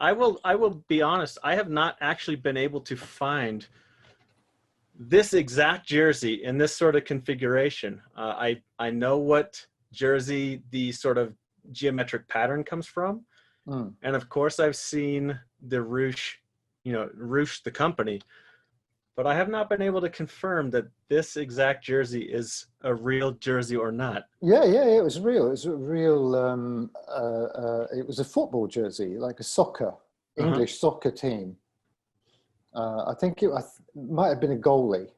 I will be honest. I have not actually been able to find this exact jersey in this sort of configuration. I know what jersey the sort of geometric pattern comes from. And of course I've seen the Roosh, Roosh the company, but I have not been able to confirm that this exact jersey is a real jersey or not. Yeah, it was real. It was a real, it was a football jersey, like a soccer, English soccer team. I think it might have been a goalie.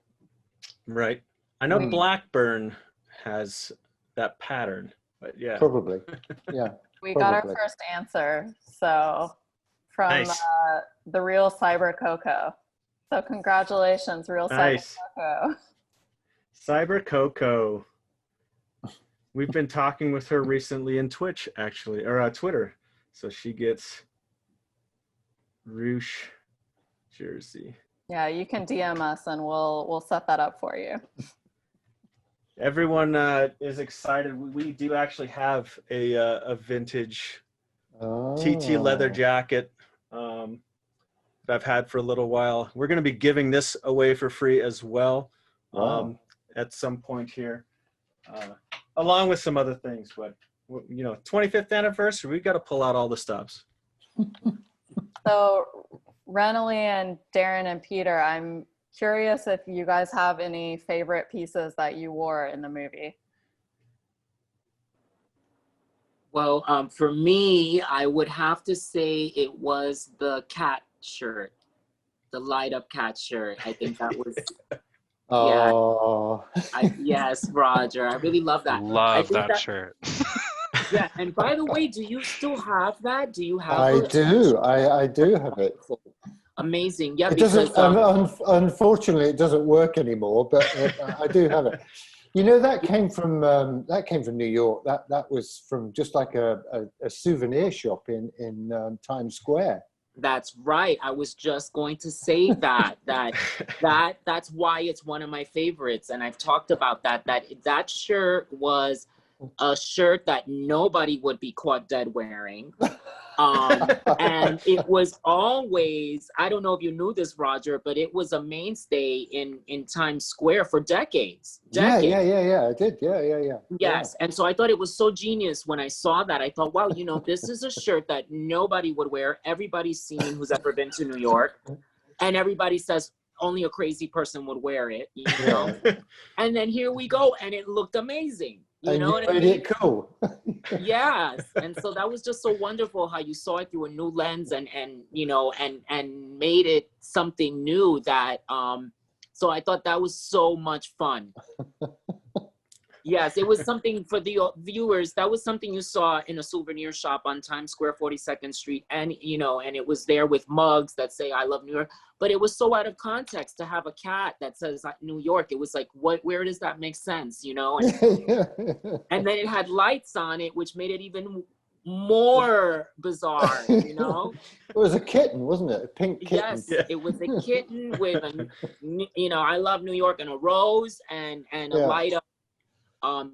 Right. I know Blackburn has that pattern, but yeah. Probably, yeah. We got our first answer, so from the Real Cyber Coco. So congratulations, Real Cyber Coco. Cyber Coco. We've been talking with her recently in Twitch, actually, or Twitter. So she gets Roosh jersey. Yeah, you can DM us and we'll set that up for you. Everyone is excited. We do actually have a vintage TT leather Oh, jacket that I've had for a little while. We're going to be giving this away for free as well wow. at some point here, along with some other things. But, 25th anniversary, we've got to pull out all the stops. So, Renoly and Darren and Peter, I'm curious if you guys have any favorite pieces that you wore in the movie. Well, for me, I would have to say it was the cat shirt, the light up cat shirt. I think that was, yeah, Oh, yes, Roger. I really love that. I Love think that shirt. yeah. And by the way, do you still have that? Do you have I it? do. I do have it. Amazing. Yeah, It because doesn't. Unfortunately, it doesn't work anymore. But I do have it. That came from New York. That was from just like a souvenir shop in Times Square. that's right. I was just going to say that's why it's one of my favorites. And I've talked about that shirt was a shirt that nobody would be caught dead wearing. And it was always, I don't know if you knew this, Roger, but it was a mainstay in Times Square for decades. Yeah. I did. Yeah. Yes. And so I thought it was so genius when I saw that. I thought, wow, this is a shirt that nobody would wear. Everybody's seen who's ever been to New York. And everybody says only a crazy person would wear it, And then here we go. And it looked amazing. And you what I made mean? it cool. Yes. And so that was just so wonderful how you saw it through a new lens and made it something new that, so I thought that was so much fun. Yes, it was something for the viewers. That was something you saw in a souvenir shop on Times Square, 42nd Street. And, and it was there with mugs that say, I love New York. But it was so out of context to have a cat that says New York. It was like, where does that make sense? And then it had lights on it, which made it even more bizarre, It was a kitten, wasn't it? A pink kitten. Yes, it was a kitten with I love New York and a rose and a light up.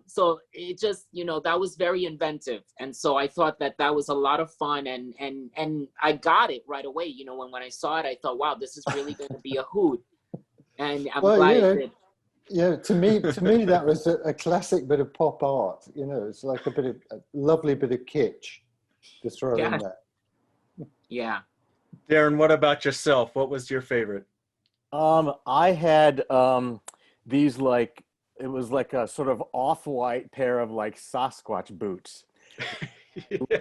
So it just, that was very inventive. And so I thought that was a lot of fun and I got it right away. When I saw it, I thought, wow, this is really going to be a hoot. And I'm glad it did. Yeah, to me, that was a classic bit of pop art. It's like a lovely bit of kitsch to throw in there. Yeah. Darren, what about yourself? What was your favorite? I had these it was like a sort of off-white pair of Sasquatch boots. Yeah.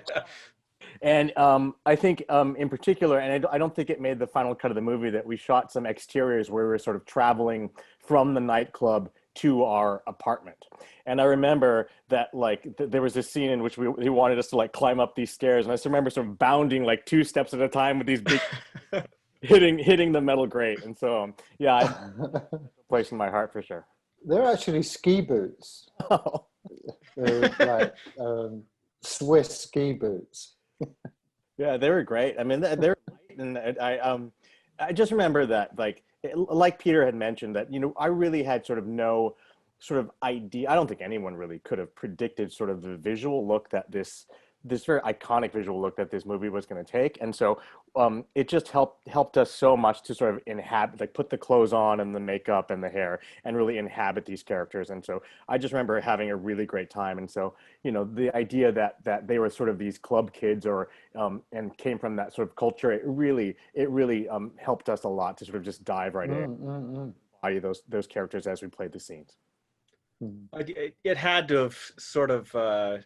And I think in particular, and I don't think it made the final cut of the movie, that we shot some exteriors where we were sort of traveling from the nightclub to our apartment. And I remember that there was this scene in which he wanted us to climb up these stairs. And I just remember sort of bounding 2 steps at a time with these big hitting the metal grate. And so, place in my heart for sure. They're actually ski boots. Oh. They're Swiss ski boots. Yeah, they were great. I mean, they're and I just remember that like Peter had mentioned that I really had sort of no sort of idea. I don't think anyone really could have predicted sort of the visual look that this very iconic visual look that this movie was going to take. And so it just helped us so much to sort of inhabit, put the clothes on and the makeup and the hair and really inhabit these characters. And so I just remember having a really great time. And so, the idea that they were sort of these club kids and came from that sort of culture, it really helped us a lot to sort of just dive right in, body those characters as we played the scenes. It had to have sort of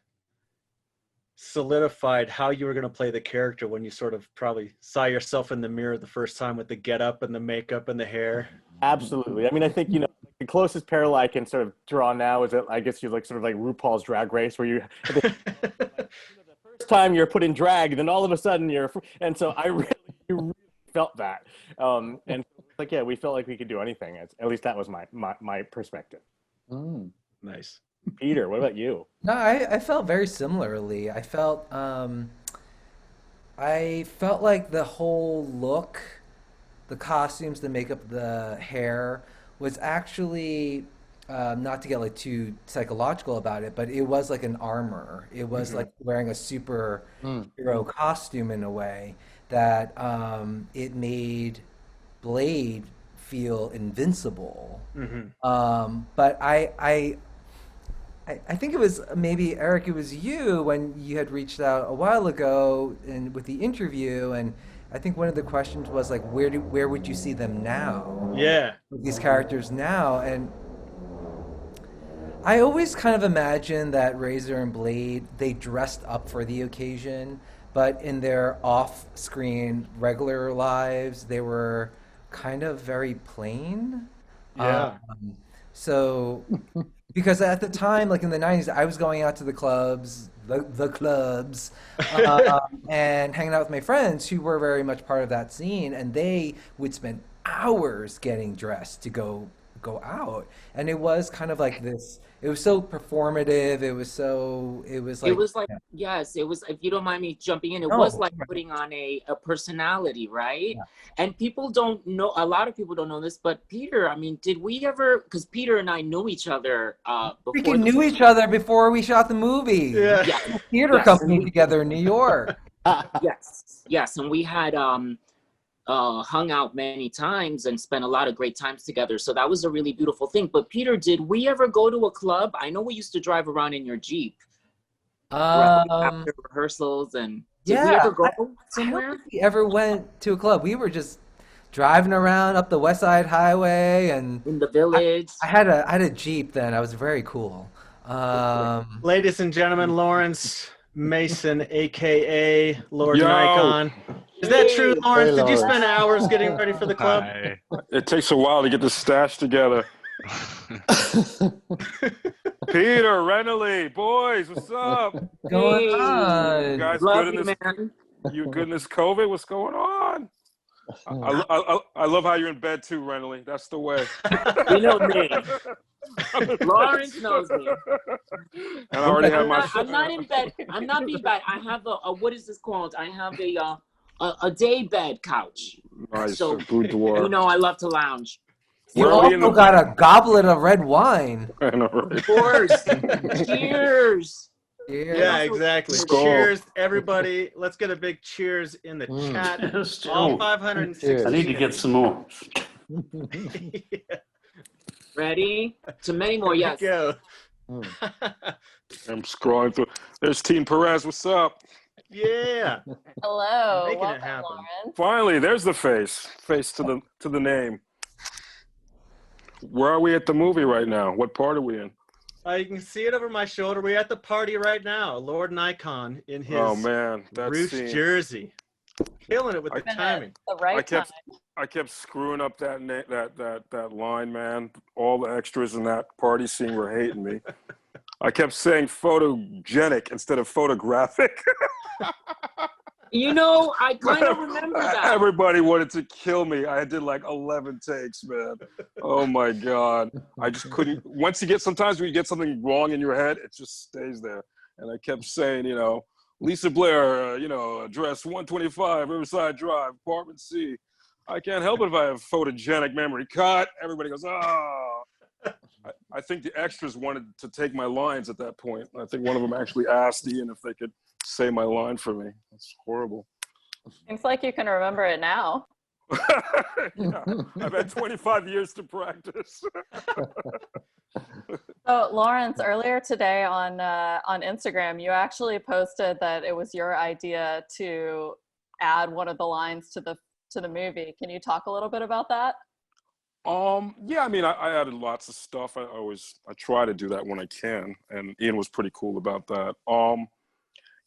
solidified how you were going to play the character when you sort of probably saw yourself in the mirror the first time with the getup and the makeup and the hair. Absolutely. I mean, I think the closest parallel I can sort of draw now is that I guess you sort of like RuPaul's Drag Race, where the first time you're put in drag, then all of a sudden and so I really felt that. And we felt like we could do anything. At least that was my perspective. Nice. Peter, what about you? No, I felt very similarly. I felt like the whole look, the costumes, the makeup, the hair was actually not to get like too psychological about it, but it was like an armor. It was like wearing a superhero costume in a way that it made Blade feel invincible. But I think it was maybe Eric, it was you when you had reached out a while ago and with the interview, and I think one of the questions was like, where would you see them now? Yeah. With these characters now, and I always kind of imagined that Razor and Blade, they dressed up for the occasion, but in their off-screen regular lives, they were kind of very plain. Yeah. So, because at the time, like in the 90s, I was going out to the clubs, the clubs, and hanging out with my friends who were very much part of that scene, and they would spend hours getting dressed to go out. And it was kind of like this, it was so performative, it was like yes, it was, if you don't mind me jumping in, it was like putting on a personality, right? Yeah. And people don't know, a lot of people don't know this, but Peter, I mean, did we ever, because Peter and I knew each other we knew each other before we shot the movie. Yeah. Yeah. Theater company together in New York. Yes, and we had hung out many times and spent a lot of great times together. So that was a really beautiful thing. But Peter, did we ever go to a club? I know we used to drive around in your Jeep. After rehearsals, and did we ever go somewhere? I don't think we ever went to a club. We were just driving around up the West Side Highway and in the village. I had a Jeep then. I was very cool. Ladies and gentlemen, Laurence Mason, aka Lord Nikon. Is that true, Laurence? Did you spend hours getting ready for the club? It takes a while to get the stash together. Peter, Renoly, boys, what's up? Going on? You guys Love good in you, this? man. You good in this COVID? What's going on? I love how you're in bed too, Renoly. That's the way. You know me. Lawrence knows me. And I already have my. I'm not in bed. I'm not being bad. I have a what is this called? I have a day bed couch. Nice. So boudoir. you know I love to lounge. You also got a goblet of red wine. I know, right? Of course. Cheers. Yeah, exactly. Skull. Cheers, everybody. Let's get a big cheers in the chat. All 560. I need to get some more. Yeah. Ready? To many more, yes. Go. I'm scrolling through. There's Teen Perez. What's up? Yeah. Hello. Making it Welcome, happen. Laurence. Finally, there's the face. Face to the name. Where are we at the movie right now? What part are we in? You can see it over my shoulder. We're at the party right now. Lord Nikon in his Roots jersey. Killing it with the timing. The right time. I kept screwing up that line, man. All the extras in that party scene were hating me. I kept saying photogenic instead of photographic. You know, I kind of remember that. Everybody wanted to kill me. I did like 11 takes, man. Oh my God. I just couldn't. Sometimes when you get something wrong in your head, it just stays there. And I kept saying, Lisa Blair, address 125 Riverside Drive, apartment C. I can't help it if I have photogenic memory. Cut. Everybody goes, oh. I think the extras wanted to take my lines at that point. I think one of them actually asked Iain if they could say my line for me. That's horrible. Seems like you can remember it now. Yeah, I've had 25 years to practice. So, Laurence, earlier today on Instagram, you actually posted that it was your idea to add one of the lines to the movie. Can you talk a little bit about that? Yeah, I mean, I added lots of stuff. I try to do that when I can, and Iain was pretty cool about that.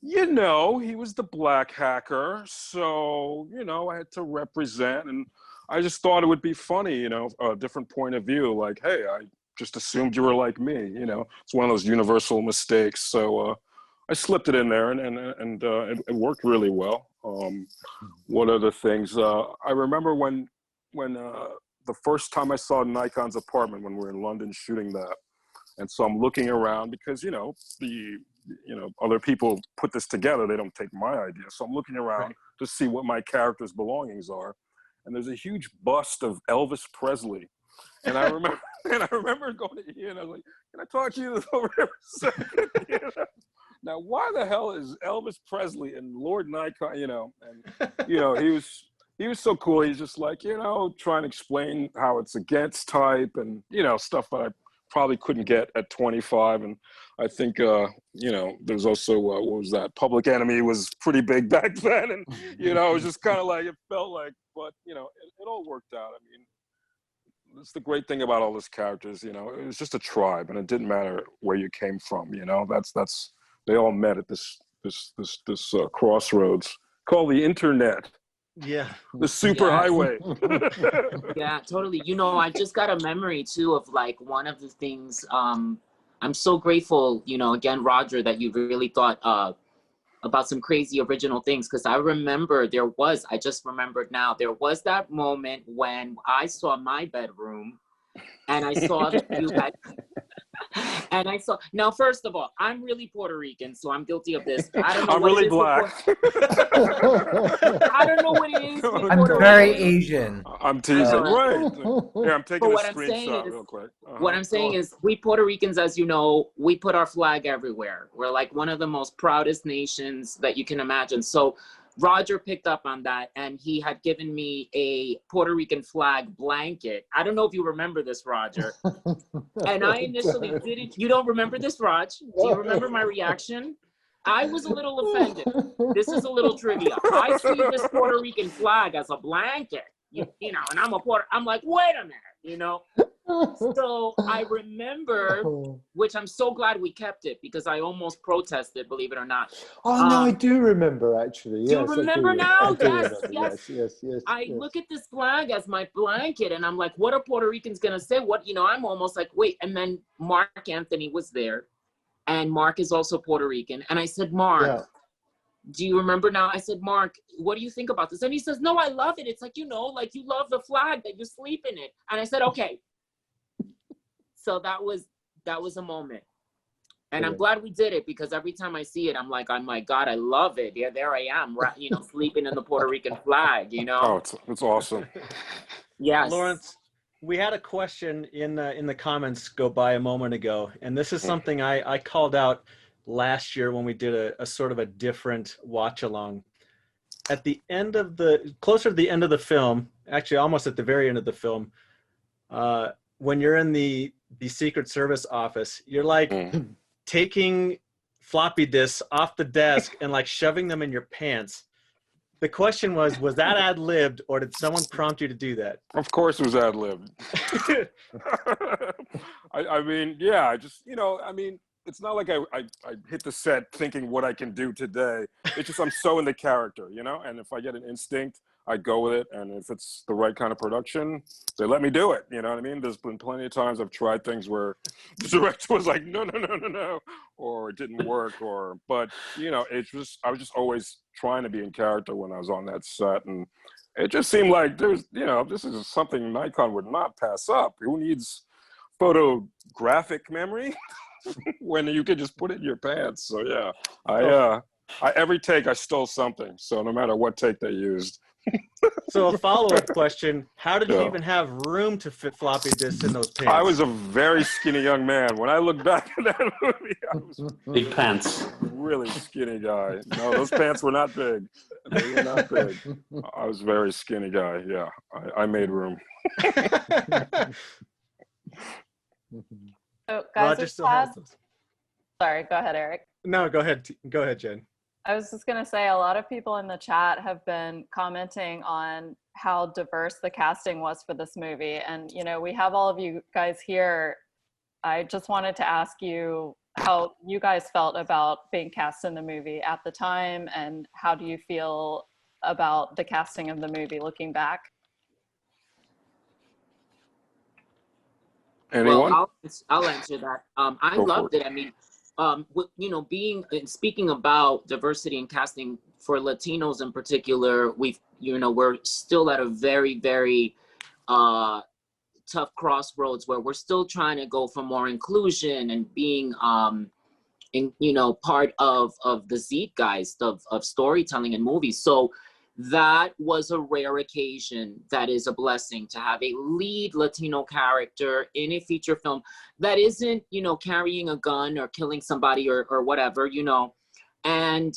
He was the black hacker, so, I had to represent, and I just thought it would be funny, a different point of view, like, hey, I just assumed you were like me, it's one of those universal mistakes. So I slipped it in there, and it worked really well. What other things? I remember when the first time I saw Nikon's apartment when we were in London shooting that, and so I'm looking around because other people put this together. They don't take my idea, so I'm looking around to see what my character's belongings are, and there's a huge bust of Elvis Presley, and I And I remember going to Iain, I was like, can I talk to you over here for a second? You know? Now, why the hell is Elvis Presley and Lord Nikon, you know, and, you know, he was so cool. He's just like, you know, trying to explain how it's against type and, you know, stuff that I probably couldn't get at 25. And I think, you know, there's also, what was that? Public Enemy was pretty big back then. And, you know, it was just kind of like, it felt like, but, you know, it all worked out. I mean, that's the great thing about all these characters, you know, it was just a tribe and it didn't matter where you came from, you know, that's, they all met at this crossroads called the internet. Yeah. The super highway. Yeah, totally. You know, I just got a memory too of like one of the things, I'm so grateful, you know, again, Roger, that you really thought about some crazy original things. Cause I remember I just remembered now, there was that moment when I saw my bedroom and I saw that you had, and I saw, now, first of all, I'm really Puerto Rican, so I'm guilty of this. I don't know I'm what really it is black. I don't know what it is. I'm very Asian. I'm teasing, right? Here, I'm taking a screenshot real quick. What I'm saying is, we Puerto Ricans, as you know, we put our flag everywhere. We're like one of the most proudest nations that you can imagine. So Roger picked up on that, and he had given me a Puerto Rican flag blanket. I don't know if you remember this, Roger. And I initially didn't. You don't remember this, Raj? Do you remember my reaction? I was a little offended. This is a little trivia. I see this Puerto Rican flag as a blanket, you know, and I'm like, wait a minute, you know? So I remember, which I'm so glad we kept it because I almost protested, believe it or not. Oh, no, I do remember, actually. Do you remember now? Yes. I look at this flag as my blanket and I'm like, what are Puerto Ricans going to say? What, you know, I'm almost like, wait. And then Mark Anthony was there, and Mark is also Puerto Rican. And I said, Mark, do you remember now? I said, Mark, what do you think about this? And he says, no, I love it. It's like, you know, like you love the flag, that you sleep in it. And I said, okay. So that was a moment. And I'm glad we did it because every time I see it, I'm like, God, I love it. Yeah, there I am, you know, sleeping in the Puerto Rican flag, you know? Oh, it's awesome. Yes. Lawrence, we had a question in the comments go by a moment ago, and this is something I called out last year when we did a sort of a different watch along. At the end of closer to the end of the film, actually almost at the very end of the film, when you're in the Secret Service office, you're like taking floppy disks off the desk and like shoving them in your pants. The question was that ad-libbed or did someone prompt you to do that? Of course it was ad-libbed. I mean, yeah, I just, you know, I mean, it's not like I hit the set thinking what I can do today. It's just I'm so in the character, you know? And if I get an instinct, I go with it. And if it's the right kind of production, they let me do it. You know what I mean? There's been plenty of times I've tried things where the director was like, no, or it didn't work, but you know, I was just always trying to be in character when I was on that set. And it just seemed like there's, you know, this is something Nikon would not pass up. Who needs photographic memory when you could just put it in your pants? So yeah, every take I stole something. So no matter what take they used. So a follow-up question, how did you even have room to fit floppy disks in those pants? I was a very skinny young man. When I look back at that movie, I was big pants. Really skinny guy. No, those pants were not big. They were not big. I was a very skinny guy. Yeah, I made room. So guys, sorry, go ahead, Eric. No, go ahead, Jen. I was just going to say a lot of people in the chat have been commenting on how diverse the casting was for this movie. And, you know, we have all of you guys here. I just wanted to ask you how you guys felt about being cast in the movie at the time, and how do you feel about the casting of the movie looking back? Anyone? Well, I'll answer that. I loved it. I mean, you know, speaking about diversity and casting for Latinos in particular, we're still at a very, very tough crossroads where we're still trying to go for more inclusion and being, part of the zeitgeist of storytelling in movies. So that was a rare occasion. That is a blessing to have a lead Latino character in a feature film that isn't, you know, carrying a gun or killing somebody or whatever, you know. And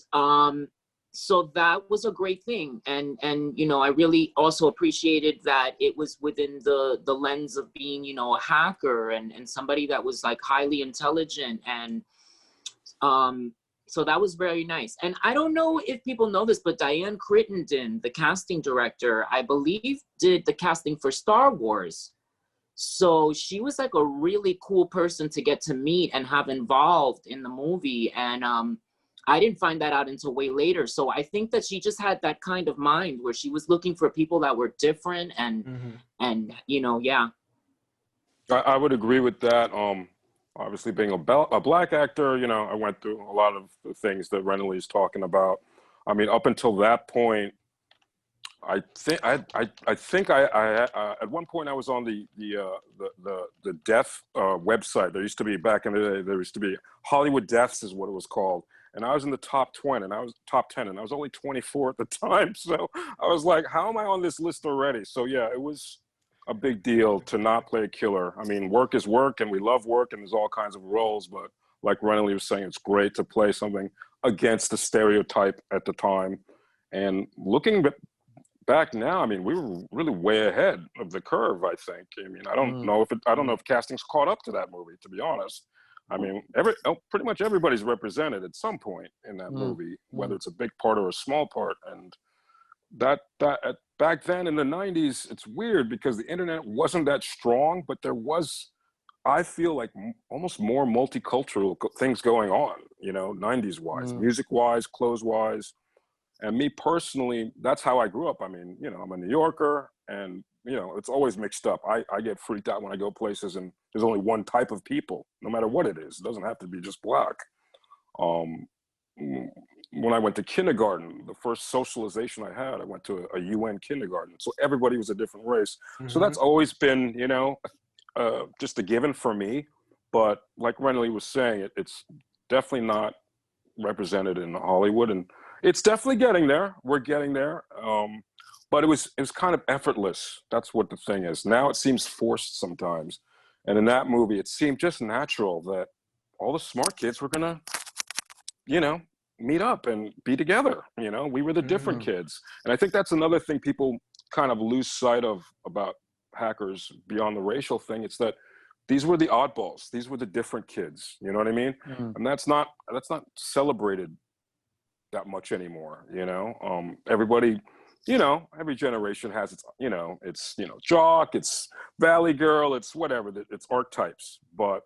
so that was a great thing. And you know, I really also appreciated that it was within the lens of being, you know, a hacker and somebody that was like highly intelligent. And so that was very nice. And I don't know if people know this, but Diane Crittenden, the casting director, I believe did the casting for Star Wars. So she was like a really cool person to get to meet and have involved in the movie. And I didn't find that out until way later. So I think that she just had that kind of mind where she was looking for people that were different and you know, yeah. I would agree with that. Obviously being a black actor, you know, I went through a lot of the things that Renoly is talking about. I mean, up until that point, I think at one point I was on the death website. There used to be, back in the day, there used to be Hollywood Deaths is what it was called. And I was in the top 20 and I was top 10 and I was only 24 at the time. So I was like, how am I on this list already? So yeah, it was a big deal to not play a killer. I mean, work is work and we love work and there's all kinds of roles, but like Renoly was saying, it's great to play something against the stereotype at the time. And looking back now, I mean, we were really way ahead of the curve, I think. I mean, I don't know if casting's caught up to that movie, to be honest. I mean, pretty much everybody's represented at some point in that movie, whether it's a big part or a small part. And that back then in the 90s, it's weird because the internet wasn't that strong, but there was, I feel like, almost more multicultural things going on, you know, 90s wise, music wise, clothes wise. And me personally, that's how I grew up. I mean, you know, I'm a New Yorker and, you know, it's always mixed up. I get freaked out when I go places and there's only one type of people, no matter what it is. It doesn't have to be just black. When I went to kindergarten, the first socialization I had, I went to a UN kindergarten. So everybody was a different race. So that's always been, you know, just a given for me. But like Renoly was saying, it's definitely not represented in Hollywood. And it's definitely getting there. We're getting there. But it was kind of effortless. That's what the thing is. Now it seems forced sometimes. And in that movie, it seemed just natural that all the smart kids were gonna, you know, meet up and be together. You know, we were the different kids. And I think that's another thing people kind of lose sight of about Hackers beyond the racial thing. It's that these were the oddballs. These were the different kids. You know what I mean? And that's not celebrated that much anymore. You know, everybody, you know, every generation has its, you know, jock, it's valley girl, it's whatever, it's archetypes. But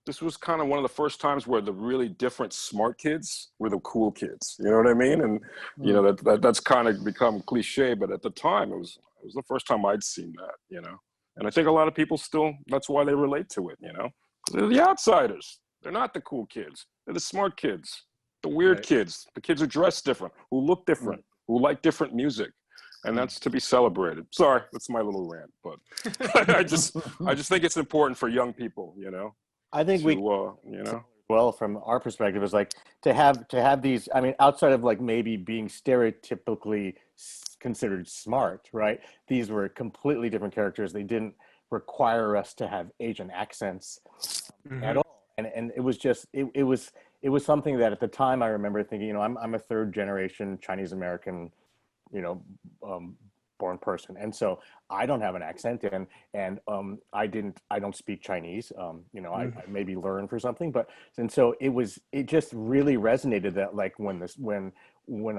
this was kind of one of the first times where the really different smart kids were the cool kids. You know what I mean? And you know, that's kind of become cliche, but at the time it was the first time I'd seen that, you know. And I think a lot of people still, that's why they relate to it, you know. They're the outsiders. They're not the cool kids. They're the smart kids, the weird kids, the kids who dress different, who look different, who like different music. And that's to be celebrated. Sorry, that's my little rant, but I just think it's important for young people, you know. I think to, you know, well, from our perspective, is like to have these. I mean, outside of like maybe being stereotypically considered smart, right? These were completely different characters. They didn't require us to have Asian accents at all, and it was just it was something that at the time I remember thinking, you know, I'm a third generation Chinese American, you know, born person, and so I don't have an accent, and I don't speak Chinese. You know, I maybe learn for something, but and so it just really resonated that like when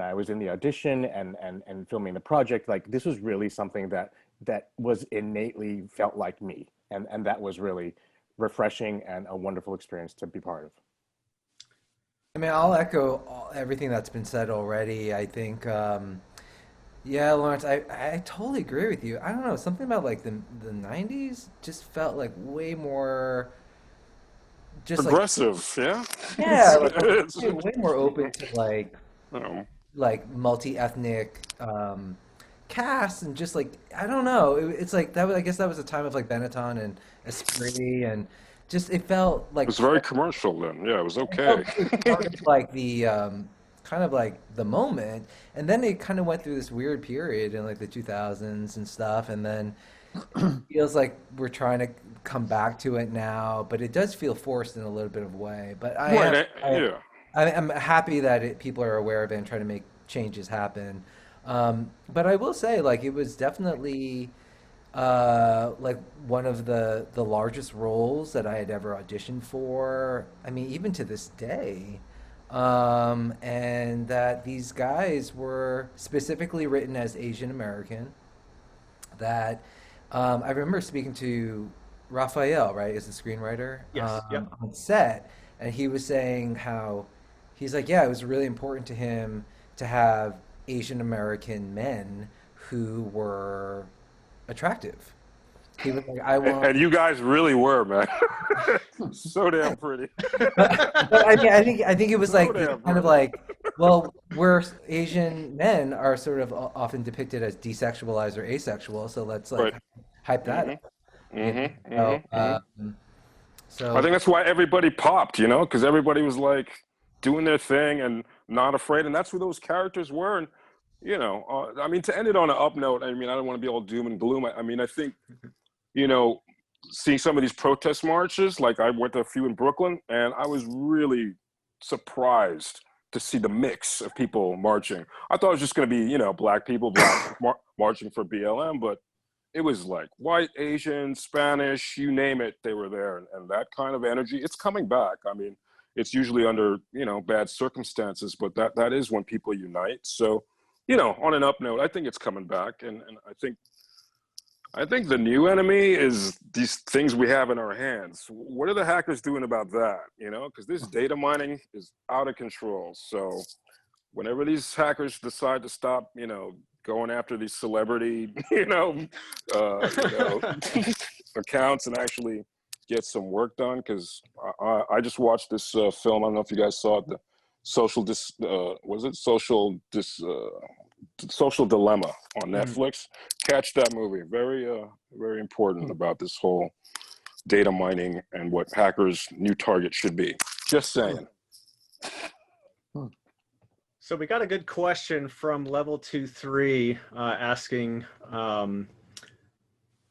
I was in the audition and filming the project, like this was really something that was innately felt like me, and that was really refreshing and a wonderful experience to be part of. I mean, I'll echo everything that's been said already. I think. Yeah, Laurence, I totally agree with you. I don't know, something about like the 90s just felt like way more just progressive, like, yeah, like, way more open to like multi-ethnic casts and just like I don't know, it's like that was, I guess that was a time of like Benetton and Esprit and just it felt like it was very commercial then. Yeah, it was okay. Like the kind of like the moment. And then it kind of went through this weird period in like the 2000s and stuff. And then it feels like we're trying to come back to it now, but it does feel forced in a little bit of a way. But I'm happy that people are aware of it and trying to make changes happen. But I will say, like, it was definitely like one of the largest roles that I had ever auditioned for. I mean, even to this day. And that these guys were specifically written as Asian American. That I remember speaking to Raphael, right, is the screenwriter, Yes. Yep. on set, and he was saying how he's like, yeah, it was really important to him to have Asian American men who were attractive. He was like, I want. And you guys really were, man. So damn pretty. But I think it was like kind of like, well, we're Asian men are sort of often depicted as desexualized or asexual, so let's like hype that up. So I think that's why everybody popped, you know, because everybody was like doing their thing and not afraid, and that's who those characters were. And you know, I mean, to end it on an up note, I mean, I don't want to be all doom and gloom. I mean, I think, you know, seeing some of these protest marches, like I went to a few in Brooklyn, and I was really surprised to see the mix of people marching. I thought it was just going to be, you know, black people marching for BLM, but it was like white, Asian, Spanish, you name it, they were there. And that kind of energy, it's coming back. I mean, it's usually under, you know, bad circumstances, but that is when people unite. So, you know, on an up note, I think it's coming back. And I think the new enemy is these things we have in our hands. What are the hackers doing about that? You know, because this data mining is out of control. So whenever these hackers decide to stop, you know, going after these celebrity, accounts and actually get some work done, because I just watched this film. I don't know if you guys saw it, the Social Dilemma on Netflix. Catch that movie. Very important about this whole data mining and what hackers' new target should be. Just saying. So we got a good question from Level 2-3 asking,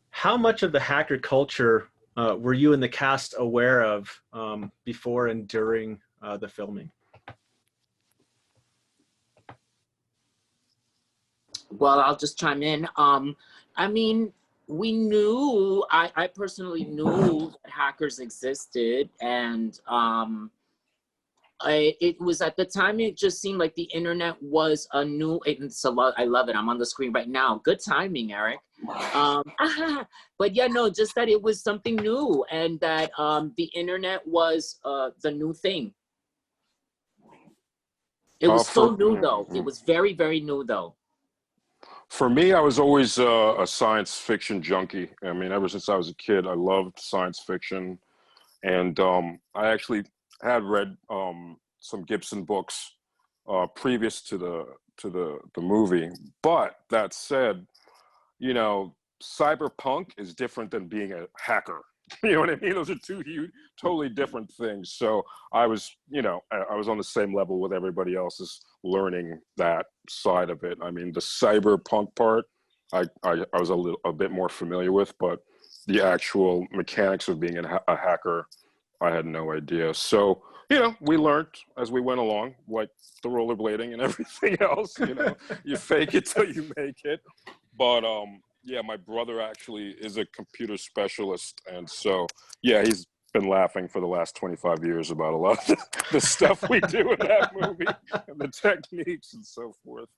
how much of the hacker culture were you and the cast aware of before and during the filming? Well, I'll just chime in. I mean, we knew, I personally knew that hackers existed, and it was at the time, it just seemed like the internet was a new, I love it, I'm on the screen right now. Good timing, Eric. But yeah, no, just that it was something new, and that the internet was the new thing. It was so new though. It was very, very new though. For me, I was always a science fiction junkie. I mean, ever since I was a kid, I loved science fiction. And I actually had read some Gibson books previous to the movie. But that said, you know, cyberpunk is different than being a hacker. You know what I mean? Those are two huge, totally different things. So I was, you know, I was on the same level with everybody else, is learning that side of it. I mean, the cyberpunk part, I was a bit more familiar with, but the actual mechanics of being a hacker, I had no idea. So, you know, we learned as we went along, like the rollerblading and everything else. You know, you fake it till you make it. But yeah, my brother actually is a computer specialist, and so yeah, he's been laughing for the last 25 years about a lot of the stuff we do in that movie and the techniques and so forth.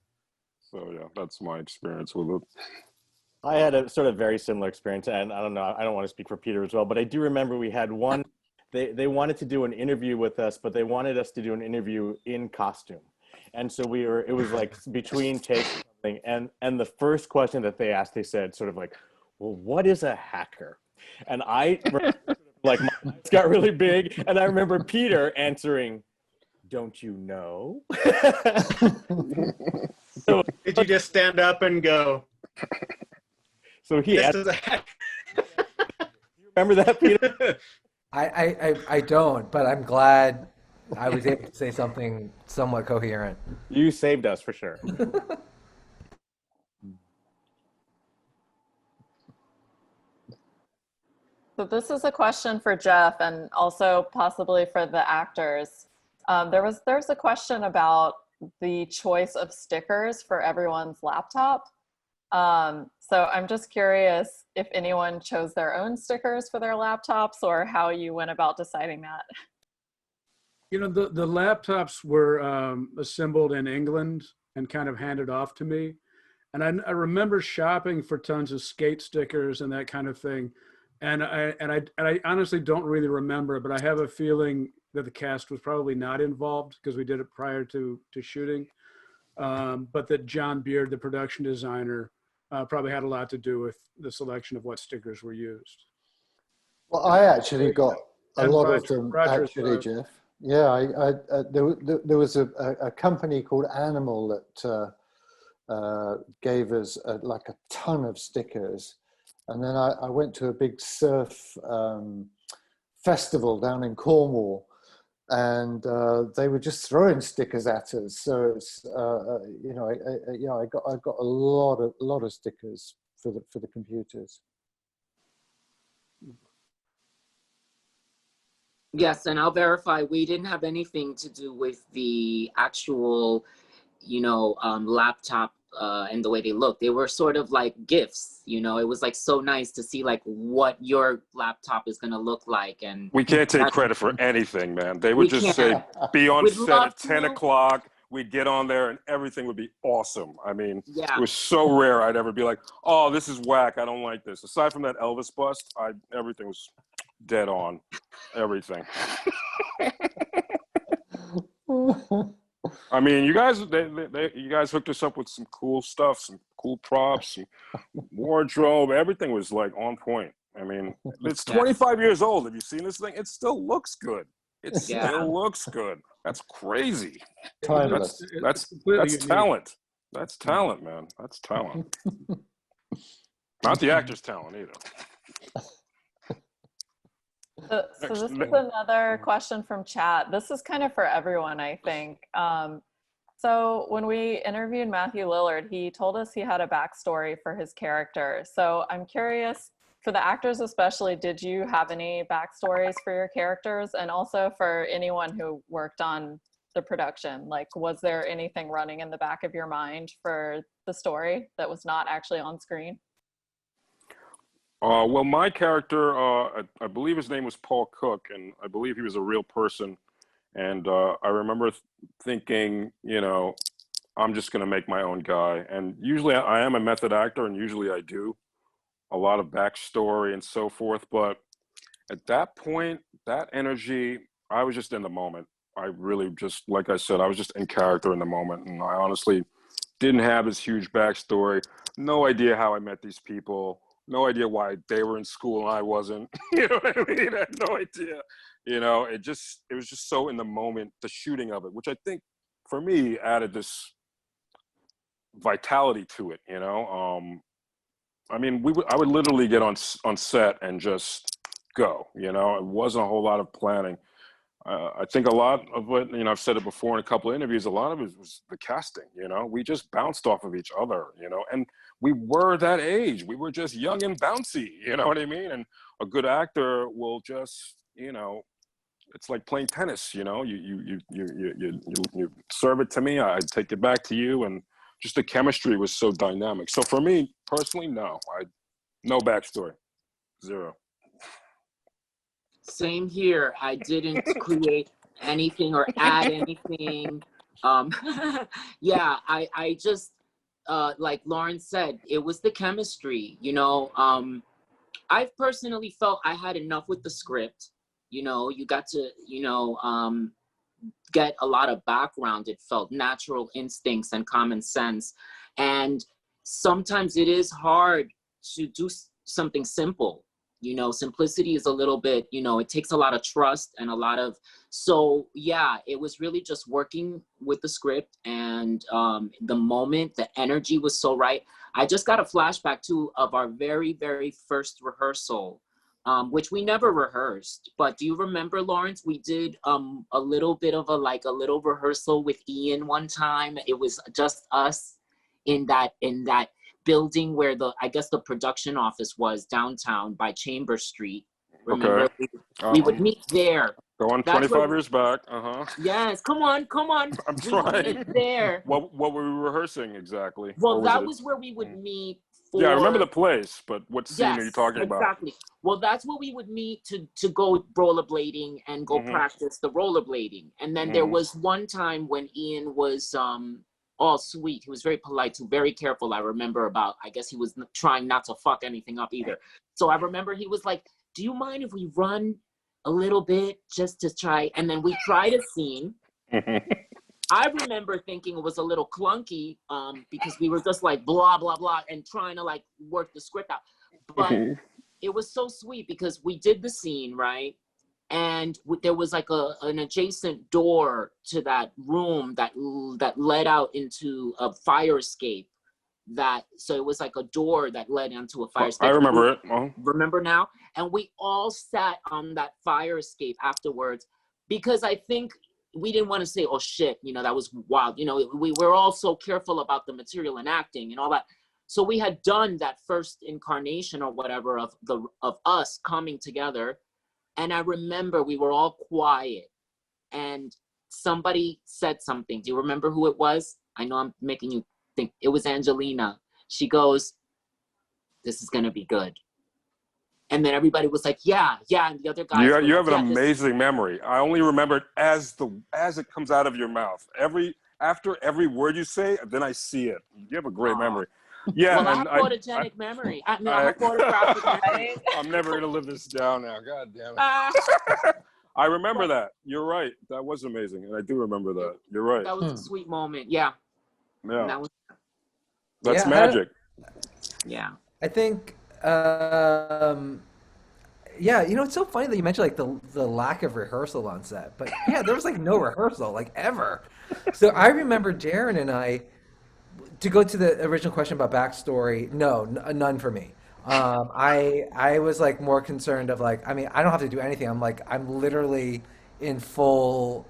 So yeah, that's my experience with it. I had a sort of very similar experience, and I don't know, I don't want to speak for Peter as well, but I do remember we had one, they wanted to do an interview with us, but they wanted us to do an interview in costume. And so it was like between takes or something, and the first question that they asked, they said sort of like, well, what is a hacker? And I like, my eyes got really big, and I remember Peter answering, don't you know? So, did you just stand up and go? So he asked, is a hacker. You remember that, Peter? I don't, but I'm glad I was able to say something somewhat coherent. You saved us for sure. So this is a question for Jeff and also possibly for the actors. There's a question about the choice of stickers for everyone's laptop. So I'm just curious if anyone chose their own stickers for their laptops or how you went about deciding that. You know, the laptops were assembled in England and kind of handed off to me. And I remember shopping for tons of skate stickers and that kind of thing. And I honestly don't really remember, but I have a feeling that the cast was probably not involved because we did it prior to shooting. But that John Beard, the production designer, probably had a lot to do with the selection of what stickers were used. Well, I actually got a lot of them, Roger's actually, Jeff. Yeah, there was a company called Animal that gave us like a ton of stickers. And then I went to a big surf festival down in Cornwall, and they were just throwing stickers at us. So it's you know, I got a lot of stickers for the computers. Yes, and I'll verify we didn't have anything to do with the actual, you know, laptop and the way they looked. They were sort of like gifts, you know. It was like so nice to see like what your laptop is gonna look like. And we can't take credit for anything, man. They would just say, be on set at 10 o'clock. We'd get on there and everything would be awesome. I mean, it was so rare I'd ever be like, oh, this is whack. I don't like this. Aside from that Elvis bust, everything was dead on. Everything. I mean, you guys, you guys hooked us up with some cool stuff, some cool props, some wardrobe. Everything was like on point. I mean, it's 25 years old. Have you seen this thing? It still looks good. It still looks good. That's crazy. Timeless. That's talent. That's talent, man. That's talent. Not the actor's talent either. So this is another question from chat. This is kind of for everyone, I think. So when we interviewed Matthew Lillard, he told us he had a backstory for his character. So I'm curious, for the actors especially, did you have any backstories for your characters? And also for anyone who worked on the production, like was there anything running in the back of your mind for the story that was not actually on screen? Well, my character, I believe his name was Paul Cook, and I believe he was a real person. And I remember thinking, you know, I'm just going to make my own guy. And usually I am a method actor, and usually I do a lot of backstory and so forth. But at that point, that energy, I was just in the moment. I really just, like I said, I was just in character in the moment. And I honestly didn't have this huge backstory. No idea how I met these people. No idea why they were in school and I wasn't. You know what I mean? I had no idea. You know, it was just so in the moment, the shooting of it, which I think for me added this vitality to it. You know, I mean, I would literally get on set and just go. You know, it wasn't a whole lot of planning. I think a lot of it, you know, I've said it before in a couple of interviews, a lot of it was the casting, you know, we just bounced off of each other, you know, and we were that age. We were just young and bouncy, you know what I mean? And a good actor will just, you know, it's like playing tennis, you know, you serve it to me, I take it back to you, and just the chemistry was so dynamic. So for me personally, no backstory, zero. Same here. I didn't create anything or add anything. Yeah, I just, like Laurence said, it was the chemistry, you know. I've personally felt I had enough with the script. You know, you got to, you know, get a lot of background. It felt natural instincts and common sense. And sometimes it is hard to do something simple. You know, simplicity is a little bit, you know, it takes a lot of trust and a lot of, so yeah, it was really just working with the script, and the moment, the energy was so right. I just got a flashback too of our very, very first rehearsal. which we never rehearsed. But do you remember, Laurence? We did a little bit of a little rehearsal with Iain one time. It was just us in that building where I guess the production office was downtown by Chambers Street. Remember, Okay. we would meet there. Going 25 years back. Yes, come on. I'm We would trying. meet there. What were we rehearsing exactly? Well, that was where we would meet. Yeah, I remember the place, but what scene are you talking about? Exactly. Well, that's where we would meet to go rollerblading and go practice the rollerblading. And then there was one time when Iain was all sweet. He was very polite, too, very careful. I remember I guess he was trying not to fuck anything up either. So I remember he was like, do you mind if we run a little bit just to try? And then we tried a scene. I remember thinking it was a little clunky because we were just like blah, blah, blah and trying to like work the script out. But it was so sweet because we did the scene, right? And there was like an adjacent door to that room that led out into a fire escape. So it was like a door that led into a fire escape. I remember it. Remember now? And we all sat on that fire escape afterwards because I think we didn't want to say, oh shit, that was wild. We were all so careful about the material and acting and all that. So we had done that first incarnation or whatever of us coming together. And I remember we were all quiet and somebody said something. Do you remember who it was? I know I'm making you think. It was Angelina. She goes, this is going to be good. And then everybody was like, yeah. And the other guys. You have an amazing memory. I only remember it as it comes out of your mouth. After every word you say, then I see it. You have a great memory. Yeah. Well, I have photogenic memory. I'm a photographic memory. I'm never going to live this down now. God damn it. I remember that. You're right. That was amazing. And I do remember that. You're right. That was a sweet moment. Yeah. Yeah. That's magic. Yeah. I think, it's so funny that you mentioned like the lack of rehearsal on set, but yeah, there was like no rehearsal, like ever. So I remember Darren and I, to go to the original question about backstory, none for me. I was like more concerned of like, I mean, I don't have to do anything. I'm literally in full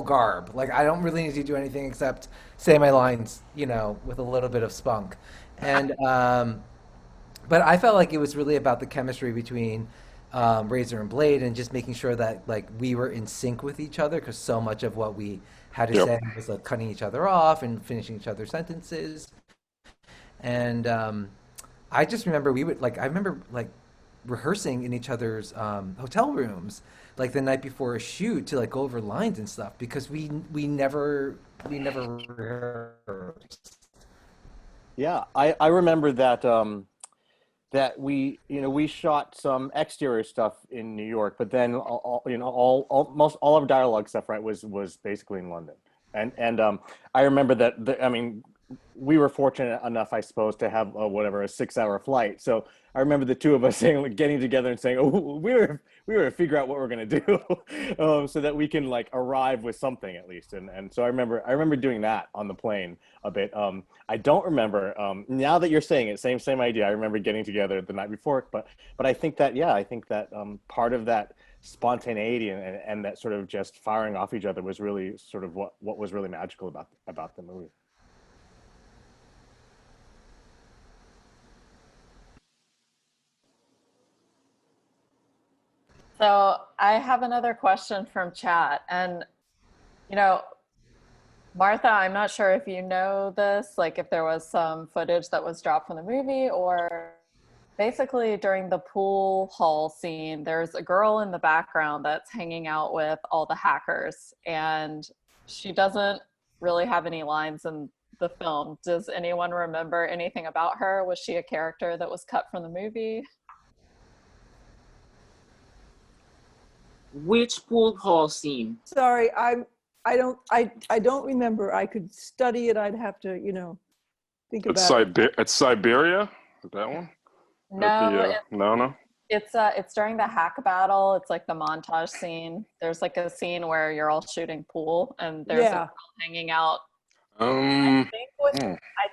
garb. Like I don't really need to do anything except say my lines, with a little bit of spunk. And, but I felt like it was really about the chemistry between Razor and Blade and just making sure that like we were in sync with each other because so much of what we had to say was like cutting each other off and finishing each other's sentences. And I just remember I remember rehearsing in each other's hotel rooms like the night before a shoot to like go over lines and stuff because we never rehearsed. Yeah, I remember that that we shot some exterior stuff in New York, but then almost all of dialogue stuff was basically in London, and I remember that we were fortunate enough, I suppose, to have a 6-hour flight. So I remember the two of us getting together and saying, "Oh, we were to figure out what we're gonna do, so that we can like arrive with something at least." And so I remember doing that on the plane a bit. I don't remember now that you're saying it, same idea. I remember getting together the night before, but I think that part of that spontaneity and that sort of just firing off each other was really sort of what was really magical about the movie. So I have another question from chat. And, Martha, I'm not sure if you know this, like if there was some footage that was dropped from the movie or basically during the pool hall scene, there's a girl in the background that's hanging out with all the hackers and she doesn't really have any lines in the film. Does anyone remember anything about her? Was she a character that was cut from the movie? Which pool hall scene? Sorry, I don't remember. I could study it. I'd have to, think about it. It's Siberia? Is that one? No. No. It's during the hack battle. It's like the montage scene. There's like a scene where you're all shooting pool and there's a girl hanging out I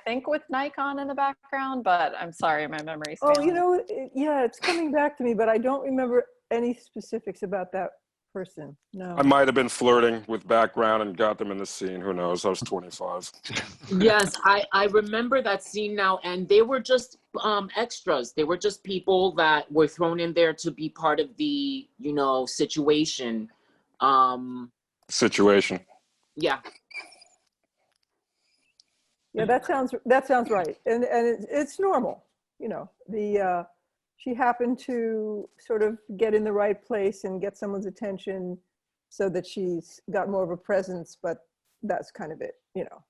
think with Nikon in the background, but I'm sorry, my memory's Oh, failing. you know, yeah, it's coming back to me, but I don't remember any specifics about that person. No. I might have been flirting with background and got them in the scene. Who knows? I was 25. Yes, I remember that scene now, and they were just extras. They were just people that were thrown in there to be part of the, you know, situation. Situation. Yeah. Yeah, that sounds right, and it's normal, you know. She happened to sort of get in the right place and get someone's attention, so that she's got more of a presence. But that's kind of it, you know.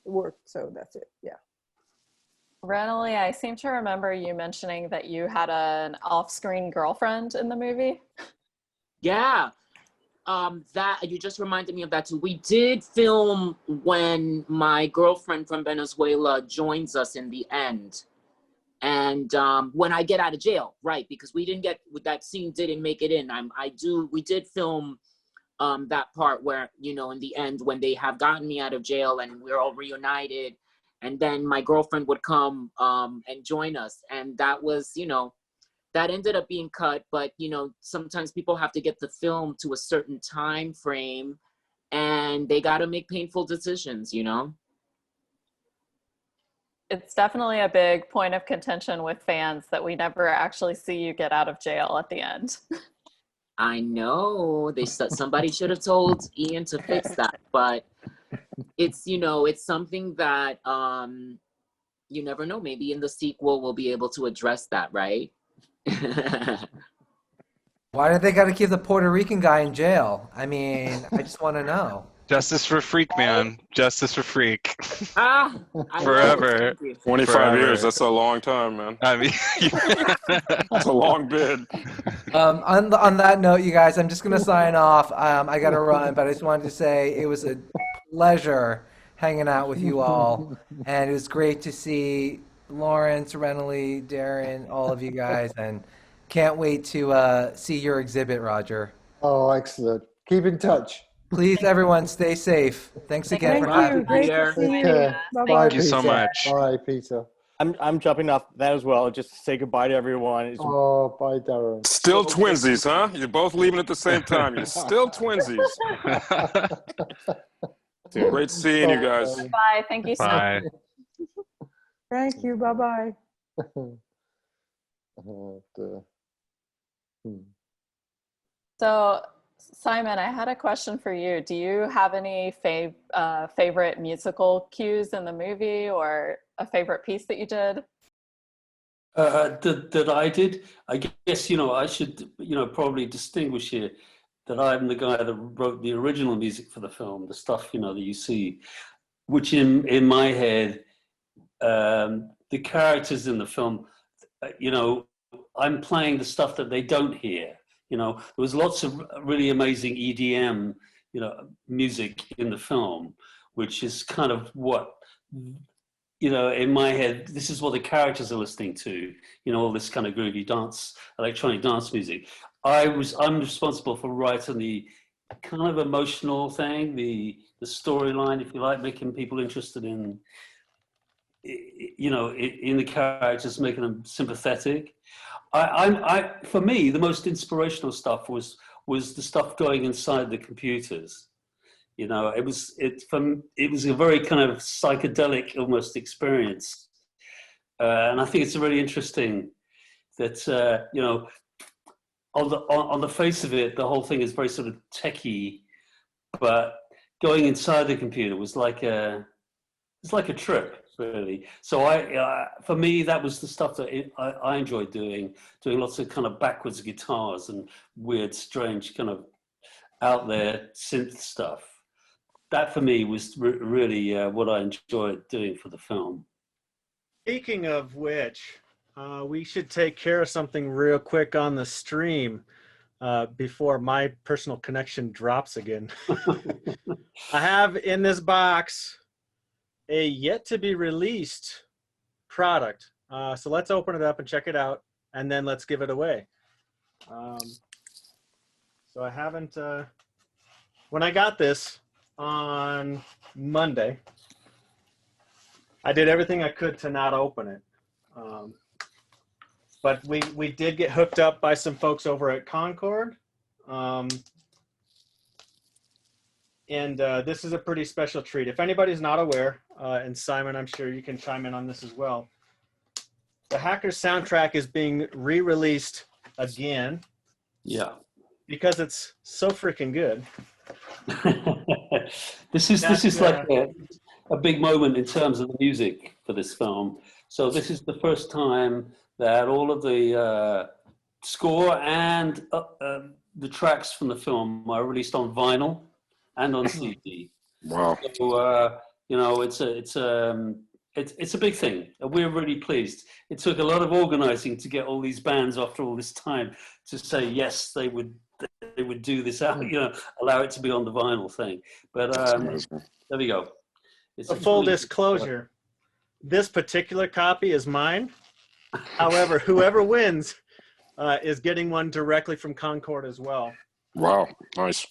It worked, so that's it. Yeah. Renoly, I seem to remember you mentioning that you had an off-screen girlfriend in the movie. Yeah. That you just reminded me of that too. We did film when my girlfriend from Venezuela joins us in the end, and when I get out of jail, right? Because we didn't get that scene, didn't make it in. We did film that part where, you know, in the end when they have gotten me out of jail and we're all reunited, and then my girlfriend would come and join us, and that was, you know, that ended up being cut. But, you know, sometimes people have to get the film to a certain time frame and they got to make painful decisions, you know? It's definitely a big point of contention with fans that we never actually see you get out of jail at the end. I know somebody should have told Iain to fix that, but it's, you know, it's something that you never know. Maybe in the sequel we'll be able to address that, right? Why do they got to keep the Puerto Rican guy in jail? I mean, I just want to know. Justice for Freak, man. Justice for Freak. Forever. 25 Forever. years. That's a long time, man. I mean, that's a long bid. On that note, you guys, I'm just going to sign off. I got to run, but I just wanted to say it was a pleasure hanging out with you all. And it was great to see Laurence, Renoly, Darren, all of you guys. And can't wait to see your exhibit, Roger. Oh, excellent. Keep in touch. Please, everyone, stay safe. Thanks again for having me. Great to see you. Bye-bye. Thank you so much. Bye, Peter. I'm jumping off that as well. Just to say goodbye to everyone. Oh, bye, Darren. Still twinsies, huh? You're both leaving at the same time. You're still twinsies. Great seeing you guys. Bye. Thank you so much. Thank you. Bye-bye. So, Simon, I had a question for you. Do you have any favorite musical cues in the movie, or a favorite piece that you did? That I did. I guess, you know, I should, you know, probably distinguish here that I'm the guy that wrote the original music for the film, the stuff, you know, that you see, which in my head, the characters in the film, you know, I'm playing the stuff that they don't hear. You know, there was lots of really amazing EDM, you know, music in the film, which is kind of what, you know, in my head, this is what the characters are listening to, you know, all this kind of groovy dance, electronic dance music. I'm responsible for writing the kind of emotional thing, the storyline, if you like, making people interested in, you know, in the characters, making them sympathetic. For me, the most inspirational stuff was the stuff going inside the computers. You know, it was a very kind of psychedelic almost experience, and I think it's really interesting that you know, on the face of it, the whole thing is very sort of techie, but going inside the computer was like a trip. Really. So for me, that was the stuff that I enjoyed doing lots of kind of backwards guitars and weird, strange kind of out there synth stuff. That for me was really what I enjoyed doing for the film. Speaking of which, we should take care of something real quick on the stream before my personal connection drops again. I have in this box a yet to be released product. So let's open it up and check it out, and then let's give it away. So I haven't, when I got this on Monday. I did everything I could to not open it. But we did get hooked up by some folks over at Concord. And this is a pretty special treat. If anybody's not aware, and Simon, I'm sure you can chime in on this as well, the Hackers soundtrack is being re-released again. Yeah. Because it's so freaking good. This is like a big moment in terms of the music for this film. So this is the first time that all of the score and the tracks from the film are released on vinyl and on CD. Wow. So, you know, it's a big thing. We're really pleased. It took a lot of organizing to get all these bands after all this time to say yes, they would do this out, you know, allow it to be on the vinyl thing. But there we go. A full disclosure, this particular copy is mine. However, whoever wins is getting one directly from Concord as well. Wow, nice.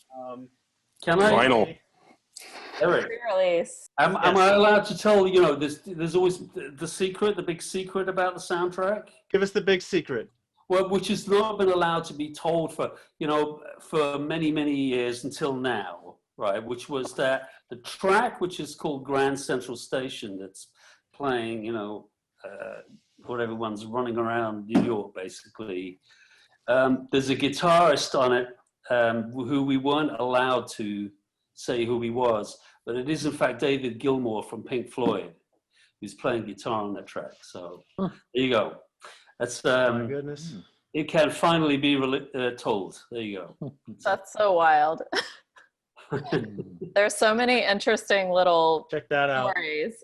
Can I? Vinyl. Eric, Release. am I allowed to tell, you know, there's always the secret, the big secret about the soundtrack? Give us the big secret. Well, which has not been allowed to be told for, you know, for many, many years until now, right? Which was that the track, which is called Grand Central Station, that's playing, you know, where everyone's running around New York, basically. There's a guitarist on it who we weren't allowed to say who he was, but it is in fact David Gilmour from Pink Floyd who's playing guitar on that track. So there you go. That's my goodness. It can finally be told. There you go. That's so wild. There's so many interesting little Check that out. stories.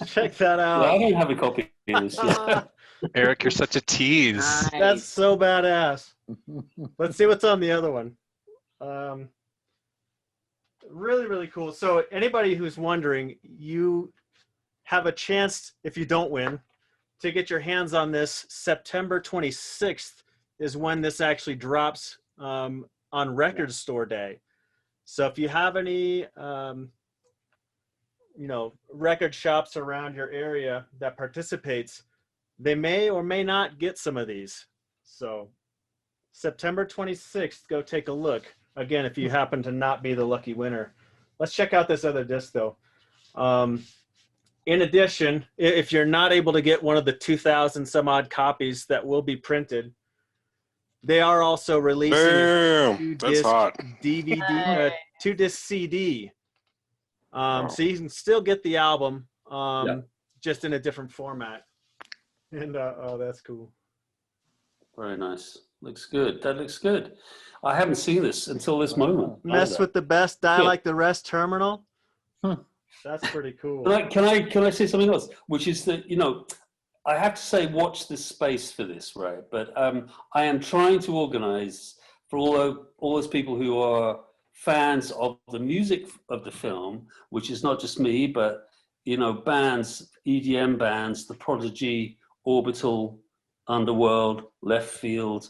Check that out. Well, I don't have a copy of this yet. Eric, you're such a tease. Nice. That's so badass. Let's see what's on the other one. Really, really cool. So anybody who's wondering, you have a chance, if you don't win, to get your hands on this. September 26th is when this actually drops on Record Store Day. So if you have any, you know, record shops around your area that participates, they may or may not get some of these. So September 26th, go take a look. Again, if you happen to not be the lucky winner. Let's check out this other disc though. In addition, if you're not able to get one of the 2,000 some odd copies that will be printed, they are also releasing a two-disc DVD, two-disc CD. So you can still get the album, just in a different format. And oh, that's cool. Very nice. Looks good. That looks good. I haven't seen this until this moment. Mess with the best, die like the rest terminal. That's pretty cool. Can I say something else? Which is that, you know, I have to say, watch this space for this, right? But I am trying to organize for all those people who are fans of the music of the film, which is not just me, but, you know, bands, EDM bands, The Prodigy, Orbital, Underworld, Left Field,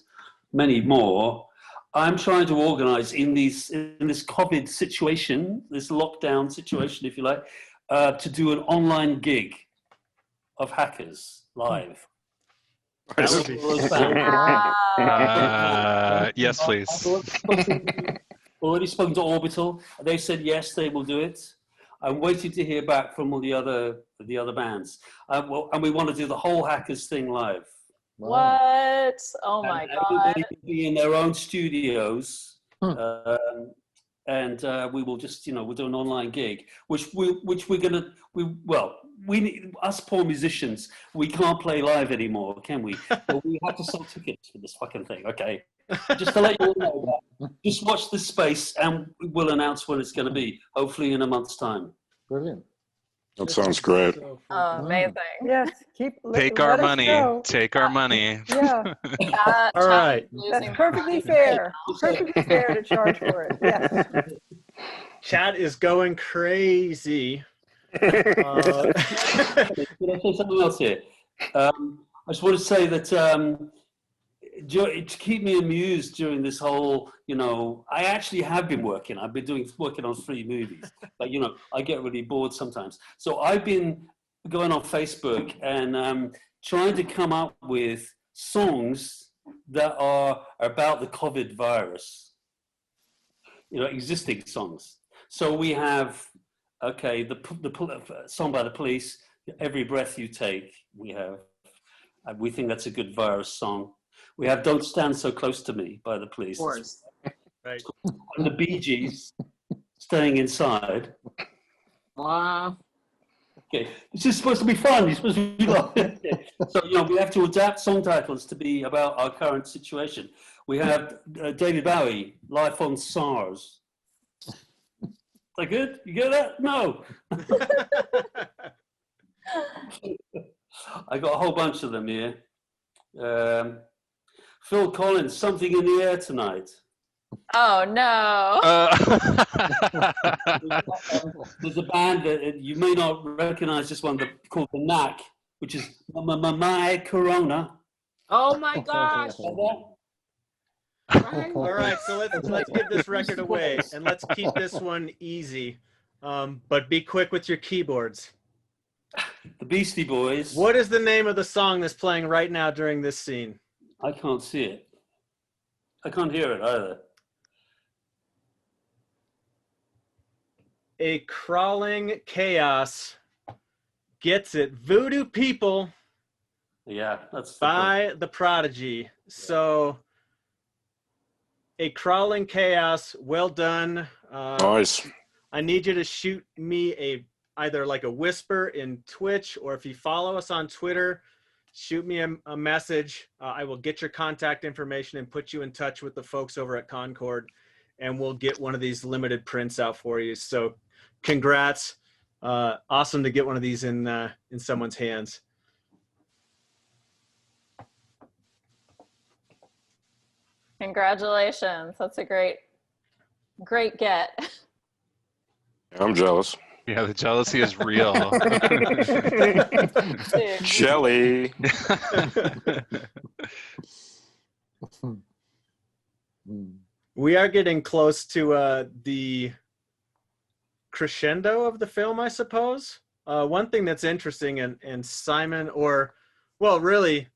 many more. I'm trying to organize in this COVID situation, this lockdown situation, if you like, to do an online gig of Hackers live. Yes, please. Already spoken to Orbital. They said yes, they will do it. I'm waiting to hear back from all the other bands. And we want to do the whole Hackers thing live. What? Oh my God. Everybody will be in their own studios. And we will just, you know, we'll do an online gig, which we're gonna, we need, us poor musicians, we can't play live anymore, can we? But we have to sell tickets for this fucking thing, okay? Just to let you all know that. Just watch this space and we'll announce when it's going to be, hopefully in a month's time. Brilliant. That sounds great. Oh, amazing. Yes, Take let our us money. know. Take our money. Yeah, All right. that's perfectly fair. Perfectly fair to charge for it. Yes. Chat is going crazy. Can I say something else here? I just want to say that to keep me amused during this whole, I actually have been working. I've been working on 3 movies, but I get really bored sometimes. So I've been going on Facebook and trying to come up with songs that are about the COVID virus. Existing songs. So we have, the song by the Police, "Every Breath You Take." We think that's a good virus song. We have "Don't Stand So Close to Me" by the Police. Of course. Right. And the Bee Gees, "Staying Inside." Wow. Okay, this is supposed to be fun. You're supposed to be so we have to adapt song titles to be about our current situation. We have David Bowie, "Life on SARS." Is that good? You get that? No. I got a whole bunch of them here. Phil Collins, "Something in the Air Tonight." Oh no. There's a band that you may not recognize this one, called The Knack, which is My Corona. Oh my gosh. All right, so let's give this record away, and let's keep this one easy. But be quick with your keyboards. The Beastie Boys. What is the name of the song that's playing right now during this scene? I can't see it. I can't hear it either. A Crawling Chaos gets it. Voodoo People. Yeah, that's by the Prodigy. So, A Crawling Chaos, well done. Nice. I need you to shoot me either like a whisper in Twitch, or if you follow us on Twitter, shoot me a message. I will get your contact information and put you in touch with the folks over at Concord, and we'll get one of these limited prints out for you. So congrats. Awesome to get one of these in someone's hands. Congratulations. That's a great get. I'm jealous. Yeah, the jealousy is real. Jelly. We are getting close to the crescendo of the film, I suppose. One thing that's interesting, and Simon, really,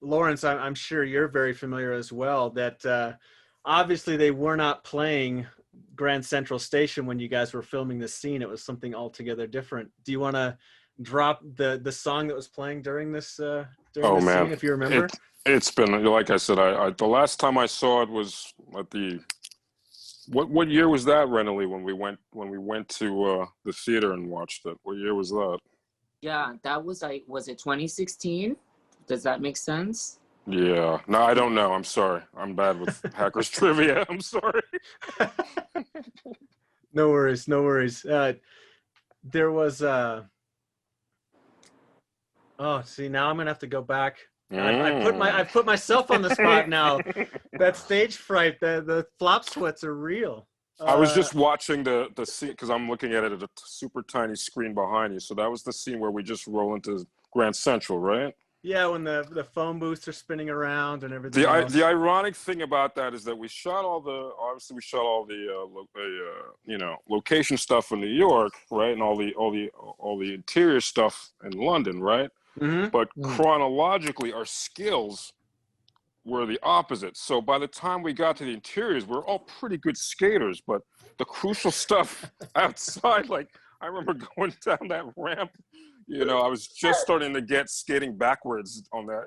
Laurence, I'm sure you're very familiar as well, that obviously they were not playing Grand Central Station when you guys were filming this scene. It was something altogether different. Do you want to drop the song that was playing during this scene, if you remember? It's been, like I said, I the last time I saw it was at the what year was that, Renoly, when we went to the theater and watched it? What year was that? Yeah, that was was it 2016? Does that make sense? Yeah. No, I don't know. I'm sorry. I'm bad with Hackers trivia. I'm sorry. No worries. No worries. There was see, now I'm gonna have to go back. I've put myself on the spot now. That stage fright, the flop sweats are real. I was just watching the scene because I'm looking at it at a super tiny screen behind you. So that was the scene where we just roll into Grand Central, right? Yeah, when the phone booths are spinning around and everything. The ironic thing about that is that we shot all the location stuff in New York, right, and all the interior stuff in London, right? Mm-hmm. But chronologically, our skills were the opposite. So by the time we got to the interiors, we're all pretty good skaters, but the crucial stuff outside, like I remember going down that ramp. I was just starting to get skating backwards on that,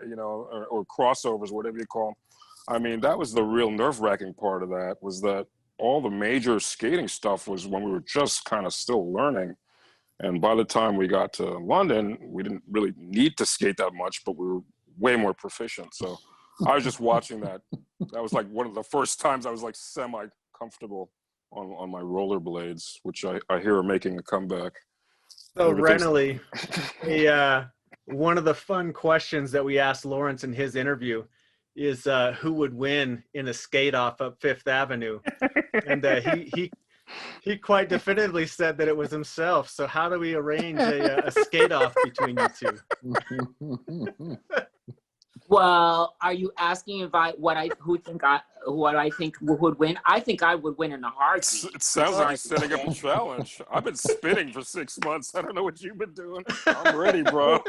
or crossovers, whatever you call them. I mean, that was the real nerve-wracking part of that, was that all the major skating stuff was when we were just kind of still learning. And by the time we got to London, we didn't really need to skate that much, but we were way more proficient. So I was just watching that. That was like one of the first times I was like semi-comfortable on my rollerblades, which I hear are making a comeback. So Renoly, one of the fun questions that we asked Laurence in his interview is who would win in a skate off up Fifth Avenue, and he quite definitively said that it was himself. So how do we arrange a skate off between you two? Well, are you asking if what I think would win? I think I would win in a heartbeat. It sounds like you're setting up a challenge. I've been spinning for 6 months. I don't know what you've been doing. I'm ready, bro.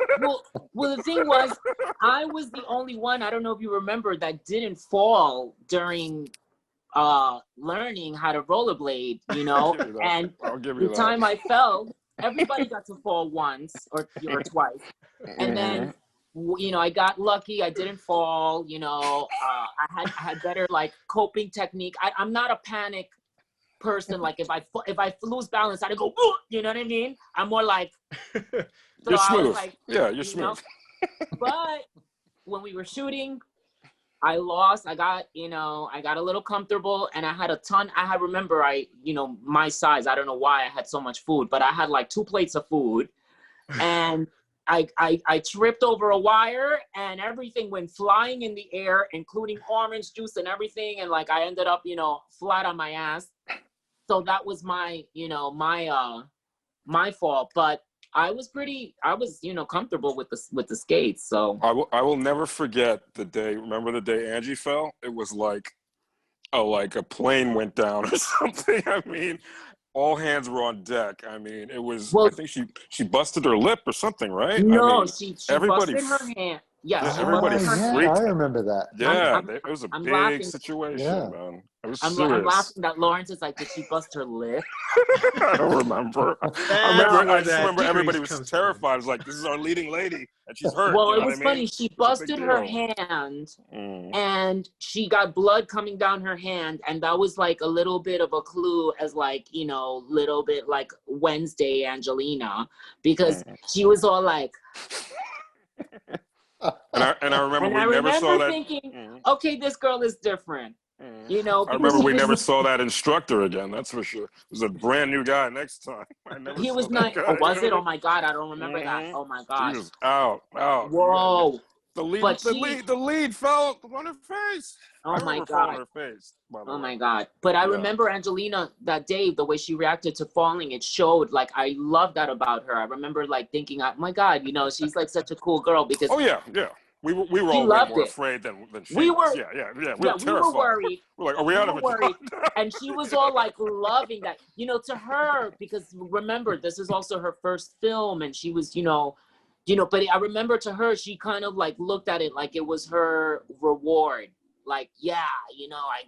Well, the thing was, I was the only one, I don't know if you remember, that didn't fall during learning how to rollerblade, you know? And the time I fell, everybody got to fall once or twice. And then, you know, I got lucky. I didn't fall, you know. I had better, like, coping technique. I'm not a panic person. Like, if I lose balance, I'd go, you know what I mean? I'm more like, you're smooth. Like, yeah, you're smooth. But when we were shooting, I lost. I got a little comfortable, and I had remember, my size, I don't know why I had so much food, but I had like 2 plates of food, and I tripped over a wire, and everything went flying in the air, including orange juice and everything, and like I ended up, flat on my ass. So that was my fault, but I was comfortable with the skates. So I will never forget the day. Remember the day Angie fell? It was like a plane went down or something. I mean, all hands were on deck. I mean, it was. Well, I think she busted her lip or something, right? No, I mean, she busted her hand. Yes, everybody freaked. I remember that. Yeah, it was a big situation, man. It was serious. I'm laughing that Lawrence is like, did she bust her lip? I don't remember. I just remember everybody was terrified. It was like, this is our leading lady, and she's hurt. Well, it was funny. She busted her hand, and she got blood coming down her hand, and that was like a little bit of a clue as like, little bit like Wednesday Angelina, because she was all like... And I remember we never saw that. Thinking, okay, this girl is different. I remember we never saw that instructor again. That's for sure. It was a brand new guy next time. He was not. Oh, was it? Oh my God, I don't remember that. Oh my God. He was out. Whoa. The lead fell on her face. Oh my God. On her face, oh my God. But I remember Angelina that day, the way she reacted to falling, it showed, like, I love that about her. I remember like thinking, oh my God, she's like such a cool girl because. Oh yeah. We were all way more afraid than she was. Yeah. We were terrified. We were worried. We're like, are we out of it? And she was all like loving that, to her, because remember, this is also her first film, and she was, but I remember to her, she kind of like looked at it like it was her reward. Like, I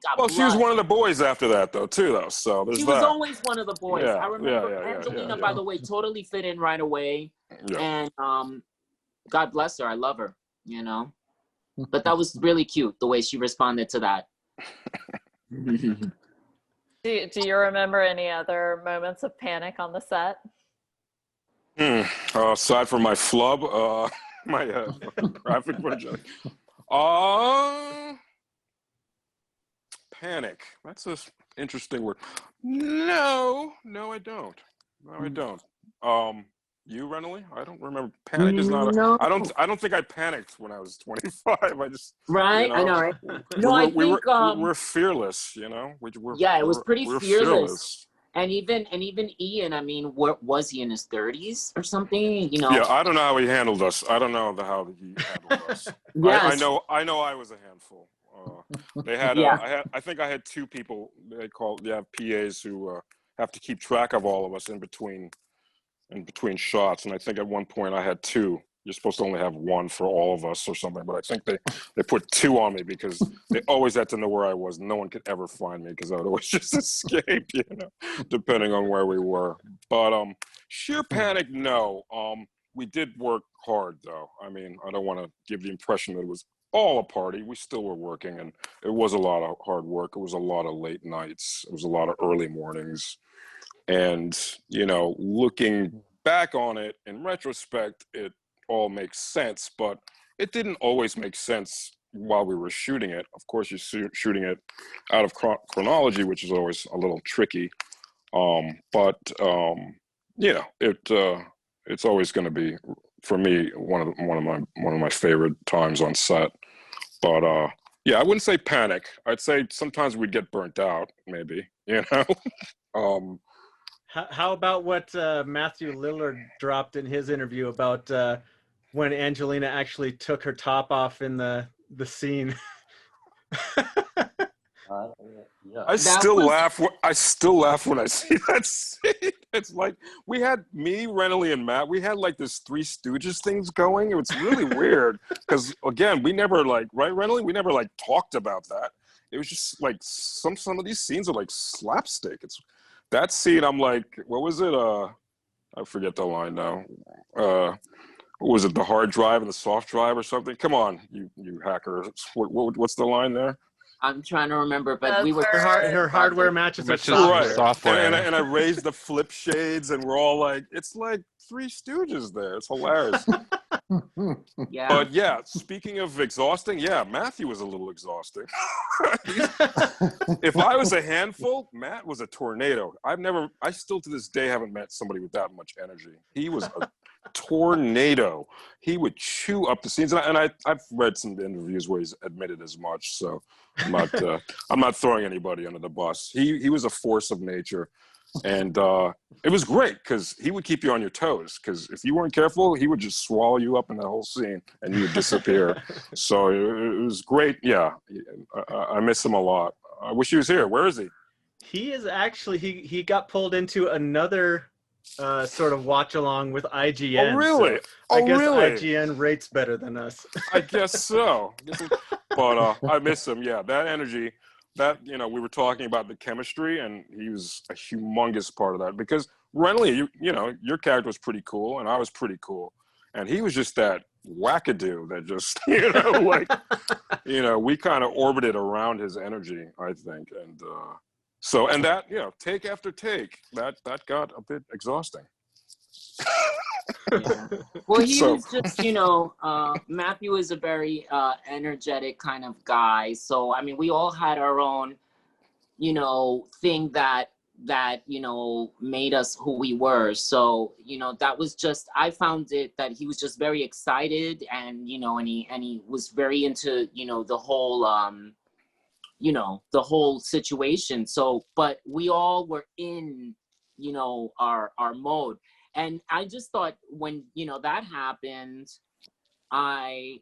got blood. She was one of the boys after that, though, so there's She was always one of the boys. I remember Angelina, by the way, totally fit in right away. And God bless her. I love her, But that was really cute, the way she responded to that. Do you remember any other moments of panic on the set? Aside from my flub, my graphic project. Panic. That's an interesting word. No, I don't. You, Renoly? I don't remember. Panic is not. I don't think I panicked when I was 25. I just. Right. I know. Right. No, I think we're fearless. It was pretty fearless. And even Iain, I mean, was he in his 30s or something? Yeah, I don't know how he handled us. I don't know how he handled us. Yes. I know I was a handful. They had, I think I had 2 people. They have PAs who have to keep track of all of us in between shots. And I think at one point I had 2. You're supposed to only have 1 for all of us or something. But I think they put 2 on me because they always had to know where I was. No one could ever find me because I would always just escape, depending on where we were. But sheer panic, no. We did work hard, though. I mean, I don't want to give the impression that it was all a party. We still were working, and it was a lot of hard work. It was a lot of late nights. It was a lot of early mornings. And, looking back on it in retrospect, it all makes sense, but it didn't always make sense while we were shooting it. Of course, you're shooting it out of chronology, which is always a little tricky. It's always going to be, for me, one of my favorite times on set. But I wouldn't say panic. I'd say sometimes we'd get burnt out, maybe. How about what Matthew Lillard dropped in his interview about when Angelina actually took her top off in the scene. Yeah. I still laugh when I see that scene. It's like we had me, Renoly, and Matt. We had like this Three Stooges things going. It was really weird because again, we never like Renoly. We never like talked about that. It was just like some of these scenes are like slapstick. It's that scene. I'm like, what was it? I forget the line now. What was it? The hard drive and the soft drive or something? Come on, you hacker. What's the line there? I'm trying to remember, but we were her hardware matches her Right. Software. And I raised the flip shades, and we're all like, it's like Three Stooges there. It's hilarious. Yeah. But yeah, speaking of exhausting, yeah, Matthew was a little exhausting. If I was a handful, Matt was a tornado. I still to this day haven't met somebody with that much energy. He was a tornado. He would chew up the scenes, and I've read some interviews where he's admitted as much. So I'm not throwing anybody under the bus. He was a force of nature, and it was great because he would keep you on your toes. Because if you weren't careful, he would just swallow you up in the whole scene, and you would disappear. So it was great. Yeah, I miss him a lot. I wish he was here. Where is he? He is actually he got pulled into another sort of watch along with IGN. Oh, really? So I guess really? IGN rates better than us. I guess so. But I miss him. Yeah, that energy. That we were talking about the chemistry, and he was a humongous part of that. Because Renoly, your character was pretty cool, and I was pretty cool, and he was just that wackadoo that just we kind of orbited around his energy, I think, and. So, and that, take after take, that got a bit exhausting. Yeah. Well, he was just, Matthew is a very energetic kind of guy. So, I mean, we all had our own, thing that made us who we were. So, that was just, I found it that he was just very excited and, and he was very into, the whole, the whole situation. So, but we all were in, our mode. And I just thought when, that happened, I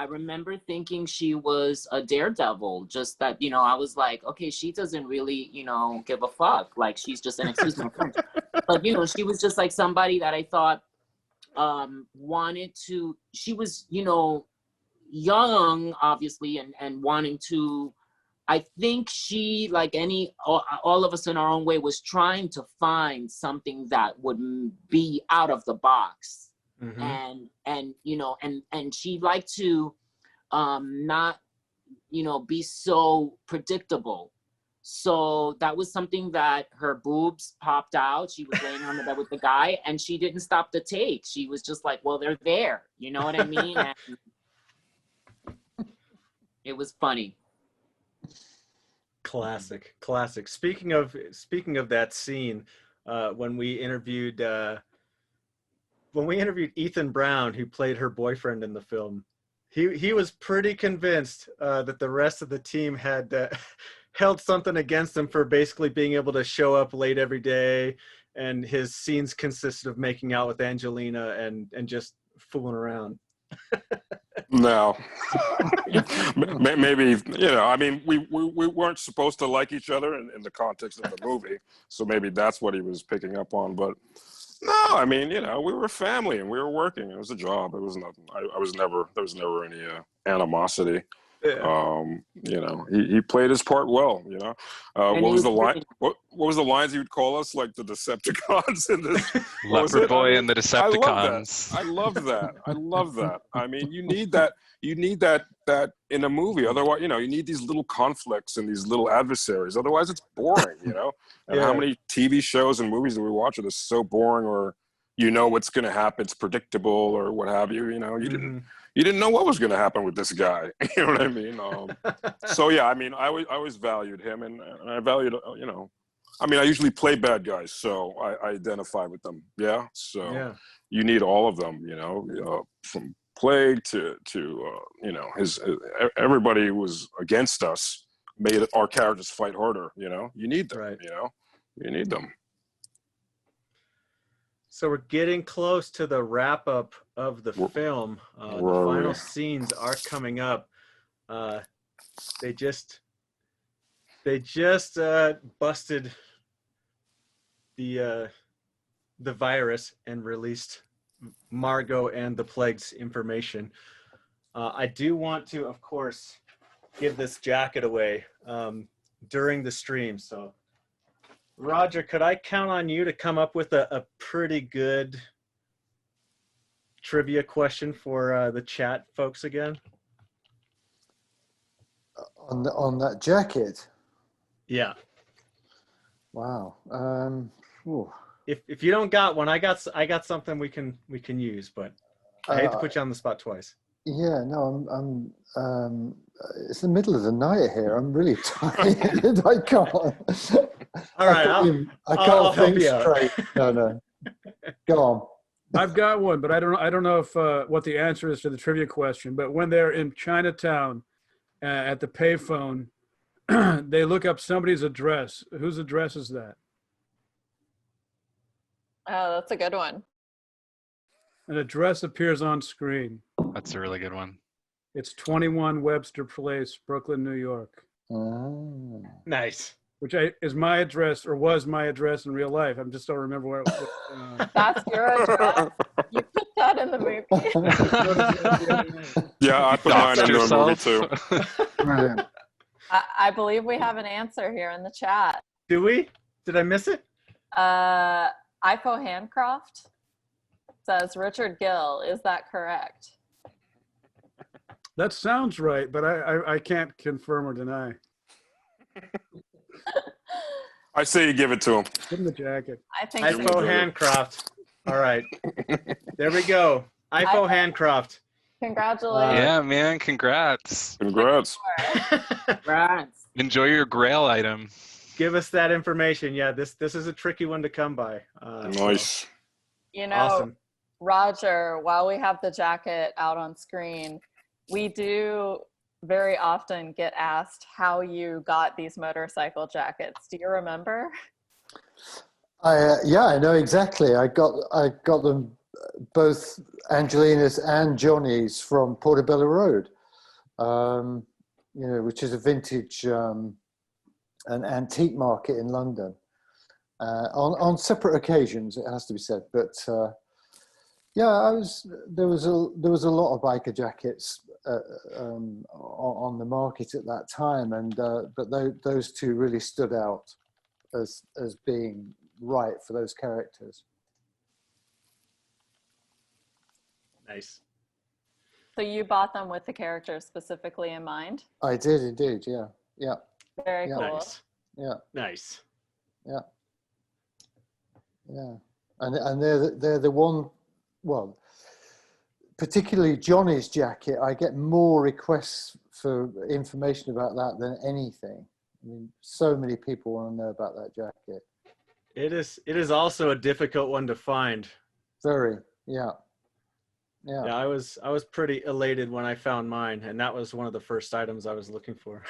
remember thinking she was a daredevil, just that, I was like, okay, she doesn't really, give a fuck. Like, she's just an, excuse my French. But, she was just like somebody that I thought wanted to, she was, young, obviously, and wanting to, I think she, like all of us in our own way, was trying to find something that would be out of the box. Mm-hmm. And she liked to not, be so predictable. So that was something that her boobs popped out. She was laying on the bed with the guy, and she didn't stop the take. She was just like, well, they're there. You know what I mean? And it was funny. Classic. Speaking of that scene, when we interviewed Ethan Brown, who played her boyfriend in the film, he was pretty convinced that the rest of the team had held something against him for basically being able to show up late every day, and his scenes consisted of making out with Angelina and just fooling around. No. Maybe, I mean, we weren't supposed to like each other in the context of the movie, so maybe that's what he was picking up on. But no, I mean, we were a family and we were working. It was a job. It was nothing. There was never any animosity. Yeah. He played his part well. What was the line? What was the lines he would call us, like the Decepticons in this? Leopard Boy and the Decepticons. I love that. I mean, you need that. You need that in a movie. Otherwise, you need these little conflicts and these little adversaries. Otherwise, it's boring. And how many TV shows and movies do we watch that are so boring, or what's going to happen? It's predictable, or what have you. You didn't know what was going to happen with this guy. You know what I mean? So yeah, I mean, I always valued him, and I valued, I mean, I usually play bad guys, so I identify with them. Yeah. So yeah. You need all of them, from Plague to everybody who was against us made our characters fight harder. You need them. Right. You need them. So we're getting close to the wrap up of the film. The final scenes are coming up. They just busted the virus and released Margot and the Plague's information. I do want to, of course, give this jacket away during the stream. So, Roger, could I count on you to come up with a pretty good trivia question for the chat folks again? On that jacket? Yeah. Wow. If you don't got one, I got something we can use, but I hate to put you on the spot twice. Yeah, no, I'm it's the middle of the night here. I'm really tired. I can't. All right, I'll think straight. No. Go on. I've got one, but I don't know if what the answer is to the trivia question. But when they're in Chinatown at the payphone, they look up somebody's address. Whose address is that? Oh, that's a good one. An address appears on screen. That's a really good one. It's 21 Webster Place, Brooklyn, New York. Oh. Nice. Which is my address, or was my address in real life. I just don't remember where it was. That's your address? You put that in the movie? Yeah, I put mine in the movie too. Brilliant. I believe we have an answer here in the chat. Do we? Did I miss it? Ifo Handcroft says Richard Gill. Is that correct? That sounds right, but I can't confirm or deny. I say you give it to him. Give him the jacket. I think Ifo Handcroft. All right. There we go. Ifo Handcroft. Congratulations. Yeah, man. Congrats. Congrats. Congrats. Enjoy your Grail item. Give us that information. Yeah, this is a tricky one to come by. Nice. You know, awesome. Roger, while we have the jacket out on screen, we do very often get asked how you got these motorcycle jackets. Do you remember? Yeah, I know exactly. I got them, both Angelina's and Johnny's, from Portobello Road, which is a vintage an antique market in London. On separate occasions, it has to be said, but yeah, there was a lot of biker jackets on the market at that time, and but those two really stood out as being right for those characters. Nice. So you bought them with the characters specifically in mind? I did indeed. Yeah. Very cool. Nice. Yeah. Nice. Yeah. Yeah. And they're the one. Well, particularly Johnny's jacket, I get more requests for information about that than anything. I mean, so many people want to know about that jacket. It is also a difficult one to find. Very, yeah. Yeah, I was pretty elated when I found mine, and that was one of the first items I was looking for.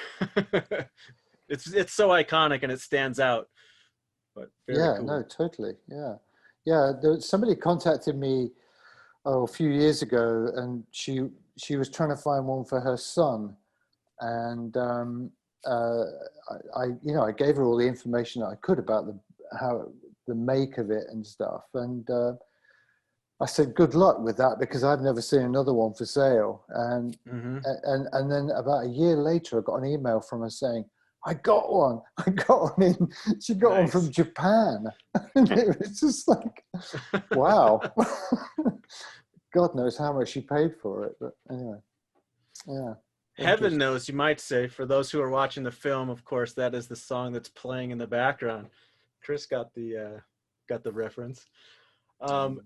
It's so iconic and it stands out. But very cool. No, totally. Yeah. Somebody contacted me a few years ago, and she was trying to find one for her son, and I gave her all the information that I could about the make of it and stuff, and I said good luck with that, because I've never seen another one for sale, and then about a year later I got an email from her saying, I got one in. She got one from Japan. And it was just like, wow. God knows how much she paid for it, but anyway, yeah. Heaven knows, you might say. For those who are watching the film, of course, that is the song that's playing in the background. Chris got the reference.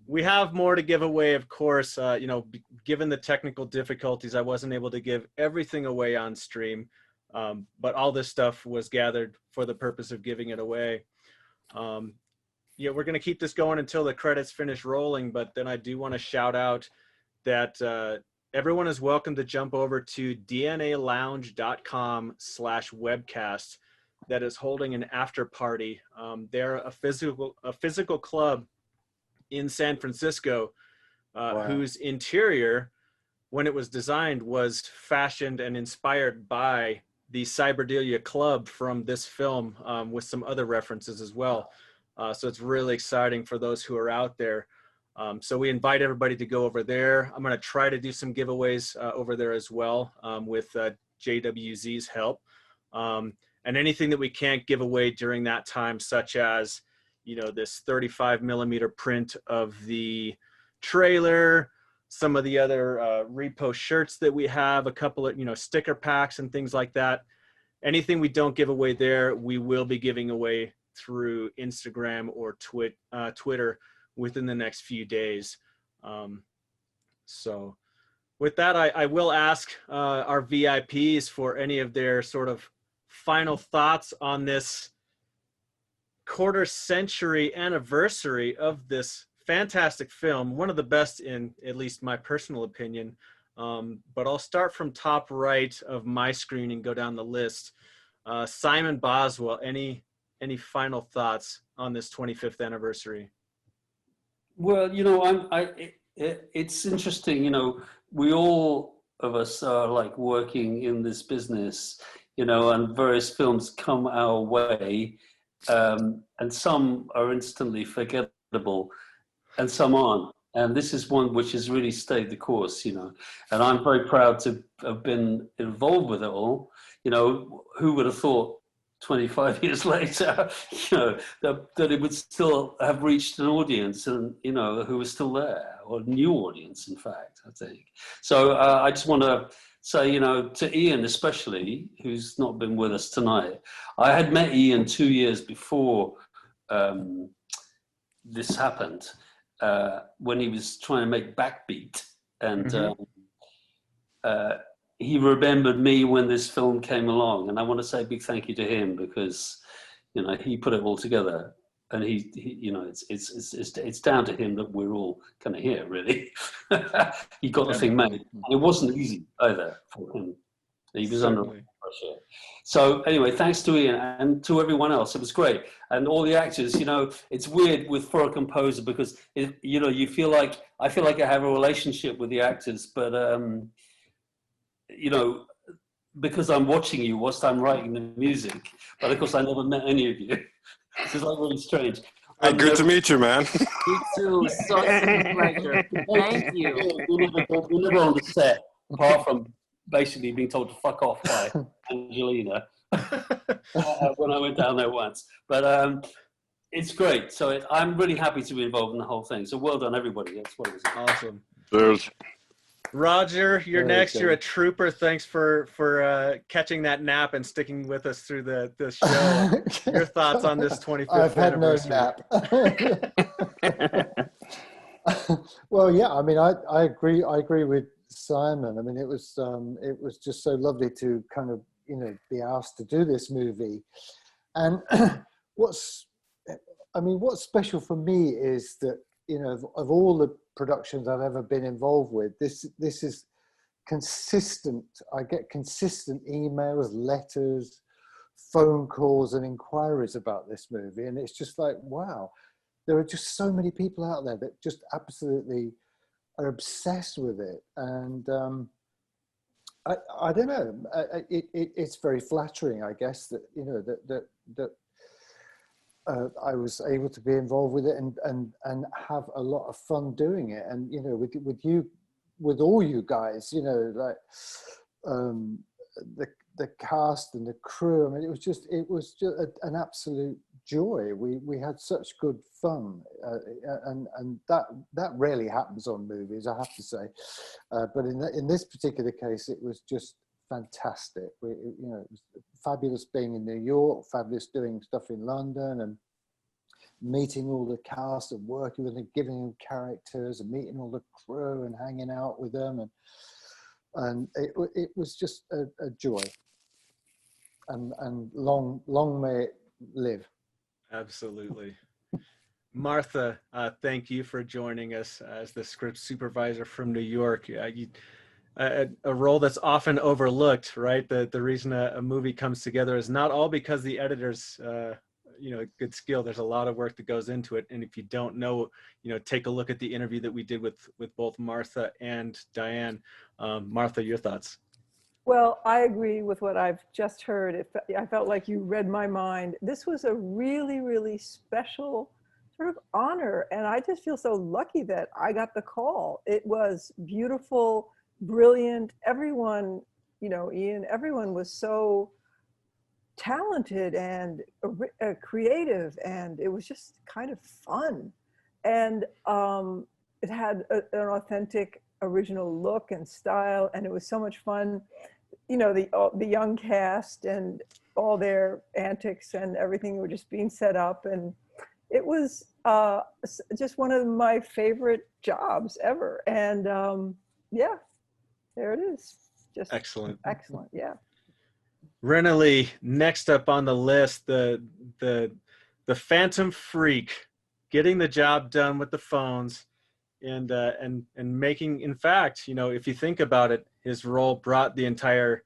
We have more to give away, of course. Given the technical difficulties, I wasn't able to give everything away on stream, but all this stuff was gathered for the purpose of giving it away. We're going to keep this going until the credits finish rolling, but then I do want to shout out that everyone is welcome to jump over to dnalounge.com/webcast that is holding an after party. They're a physical club in San Francisco, Wow. whose interior, when it was designed, was fashioned and inspired by the Cyberdelia Club from this film, with some other references as well. So it's really exciting for those who are out there. So we invite everybody to go over there. I'm going to try to do some giveaways over there as well, with JWZ's help. And anything that we can't give away during that time, such as, you know, this 35mm print of the trailer, some of the other repo shirts that we have, a couple of, you know, sticker packs and things like that. Anything we don't give away there, we will be giving away through Instagram or Twitter within the next few days. So with that, I will ask our VIPs for any of their sort of final thoughts on this quarter-century anniversary of this fantastic film, one of the best in at least my personal opinion. But I'll start from top right of my screen and go down the list. Simon Boswell, any final thoughts on this 25th anniversary? Well, you know, it's interesting, you know, we all of us are like working in this business, you know, and various films come our way, and some are instantly forgettable and some aren't. And this is one which has really stayed the course, you know, and I'm very proud to have been involved with it all. You know, who would have thought 25 years later, you know, that it would still have reached an audience, and, you know, who was still there, or a new audience, in fact, I think. So I just want to say, you know, to Iain especially, who's not been with us tonight, I had met Iain 2 years before this happened, when he was trying to make Backbeat, and he remembered me when this film came along, and I want to say a big thank you to him, because, you know, he put it all together, and he you know, it's down to him that we're all kind of here, really. He got the thing made, and it wasn't easy either for him. He was under pressure. So anyway, thanks to Iain and to everyone else. It was great, and all the actors. You know, it's weird for a composer, because you know, I feel like I have a relationship with the actors, but you know, because I'm watching you whilst I'm writing the music, but of course I never met any of you. This is like really strange. Hey, good to meet you, man. You too. Such a pleasure. Thank you. We never on the set, apart from basically being told to fuck off by Angelina when I went down there once. But it's great. So I'm really happy to be involved in the whole thing. So well done, everybody. That's what it was. Awesome. Cheers. Roger, you're Very next. good. You're a trooper. Thanks for catching that nap and sticking with us through the show. Your thoughts on this 25th I've had no anniversary? nap. Well, yeah, I mean, I agree. I agree with Simon. I mean, it was just so lovely to kind of, you know, be asked to do this movie. And what's special for me is that, you know, of all the productions I've ever been involved with, this is consistent. I get consistent emails, letters, phone calls and inquiries about this movie, and it's just like, wow, there are just so many people out there that just absolutely are obsessed with it. And I don't know, it's very flattering, I guess, that, you know, that I was able to be involved with it and have a lot of fun doing it. And, you know, with all you guys, you know, like the cast and the crew, I mean, it was just an absolute joy. We had such good fun, and that rarely happens on movies, I have to say. But in this particular case, it was just fantastic. You know, it was fabulous being in New York, fabulous doing stuff in London, and meeting all the cast and working with them, giving them characters, and meeting all the crew and hanging out with them, and it was just a joy. And long may it live. Absolutely. Martha, thank you for joining us as the script supervisor from New York. A role that's often overlooked, right? The reason a movie comes together is not all because the editors good skill. There's a lot of work that goes into it. And if you don't know, take a look at the interview that we did with both Martha and Diane. Martha, your thoughts? Well, I agree with what I've just heard. I felt like you read my mind. This was a really, really special sort of honor. And I just feel so lucky that I got the call. It was beautiful, brilliant. Everyone, Iain, everyone was so talented and creative, and it was just kind of fun. And it had an authentic, original look and style, and it was so much fun. The young cast and all their antics and everything were just being set up, and it was just one of my favorite jobs ever. And yeah, there it is. Just excellent. Yeah. Renoly, next up on the list, the Phantom Freak, getting the job done with the phones, and making, in fact, if you think about it, his role brought the entire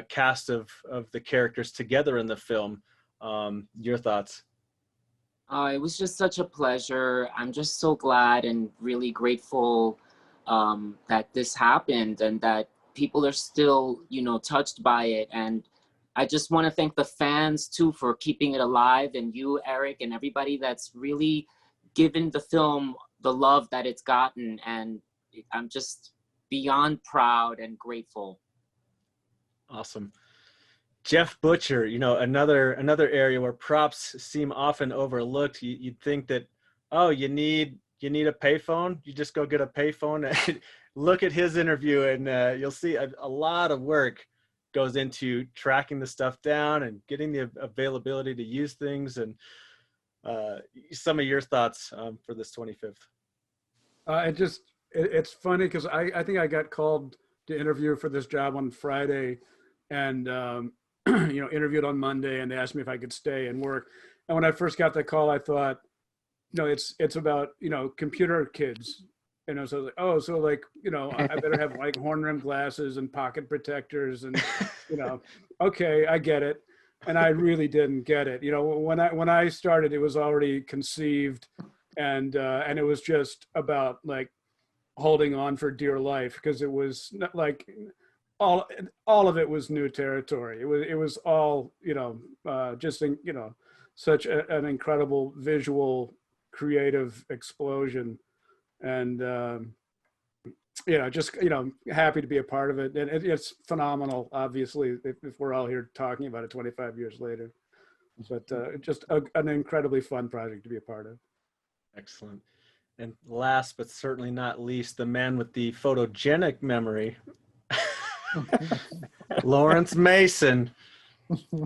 cast of the characters together in the film. Your thoughts? It was just such a pleasure. I'm just so glad and really grateful that this happened and that people are still, touched by it. And I just want to thank the fans too for keeping it alive, and you, Eric, and everybody that's really given the film the love that it's gotten. And I'm just beyond proud and grateful. Awesome. Jeff Butcher, another area where props seem often overlooked. You'd think that, you need a payphone, you just go get a payphone. And look at his interview, and you'll see a lot of work goes into tracking the stuff down and getting the availability to use things. And some of your thoughts for this 25th. It's funny because I think I got called to interview for this job on Friday, and interviewed on Monday, and they asked me if I could stay and work. And when I first got the call, I thought, it's about computer kids. So I was like, I better have like horn rimmed glasses and pocket protectors, and okay, I get it. And I really didn't get it. When I started, it was already conceived, and it was just about like holding on for dear life, because it was not like all of it was new territory. It was all just such an incredible visual creative explosion. And just happy to be a part of it, and it's phenomenal. Obviously, if we're all here talking about it 25 years later, but just an incredibly fun project to be a part of. Excellent. And last but certainly not least, the man with the photogenic memory, Laurence Mason.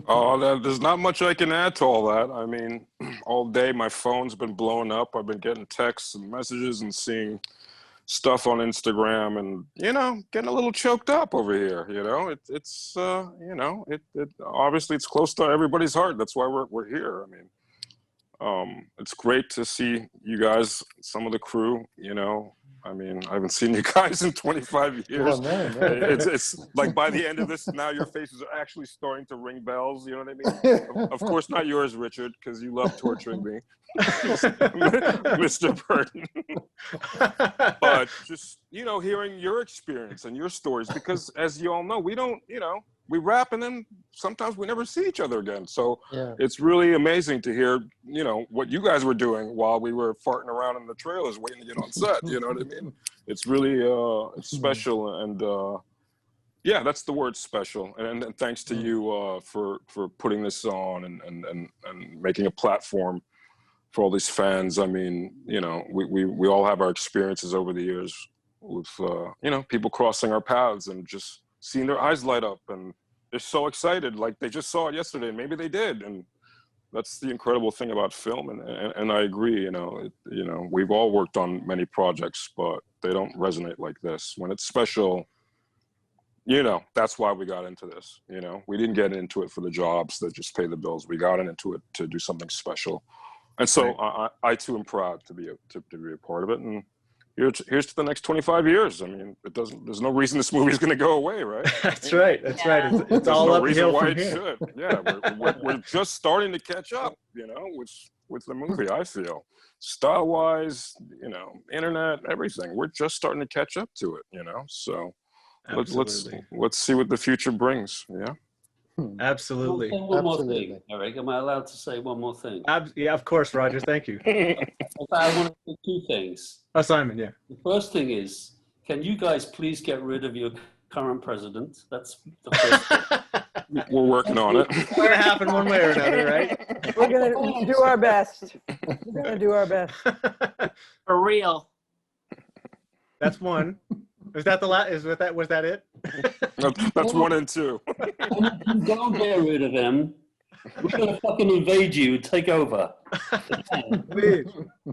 Oh, there's not much I can add to all that. I mean, all day my phone's been blowing up. I've been getting texts and messages and seeing stuff on Instagram, and getting a little choked up over here. It's obviously it's close to everybody's heart. That's why we're here. I mean, it's great to see you guys, some of the crew. I mean, I haven't seen you guys in 25 years. Well, no. It's like by the end of this, now your faces are actually starting to ring bells. You know what I mean? Of course, not yours, Richard, because you love torturing me, Mr. Burton. But just, hearing your experience and your stories, because as you all know, we don't, we rap and then sometimes we never see each other again. So yeah. It's really amazing to hear, what you guys were doing while we were farting around in the trailers waiting to get on set. You know what I mean? It's really it's special. And yeah, that's the word, special. And thanks to you for putting this on and making a platform for all these fans. I mean, we all have our experiences over the years with, people crossing our paths and just seeing their eyes light up, and they're so excited, like they just saw it yesterday, and maybe they did. And that's the incredible thing about film. And I agree, we've all worked on many projects, but they don't resonate like this. When it's special, that's why we got into this. We didn't get into it for the jobs that just pay the bills. We got into it to do something special. And so right. I too am proud to be a part of it. And here's to the next 25 years. I mean, there's no reason this movie is going to go away, right? That's right. That's right. It's all no reason uphill why from it here. should. Yeah, we're just starting to catch up, with the movie, I feel. Style-wise, internet, everything. We're just starting to catch up to it, So let's see what the future brings. Yeah. Absolutely. One more thing, Eric. Am I allowed to say one more thing? Yeah, of course, Roger. Thank you. I want to say two things. Oh, Simon, yeah. The first thing is, can you guys please get rid of your current president? That's the first thing. We're working on it. It's going to happen one way or another, right? We're going to do our best. We're going to do our best. For real. That's one. Was that the last? Was that it? That's 1 and 2. Don't get rid of him. We're gonna fucking invade you and take over.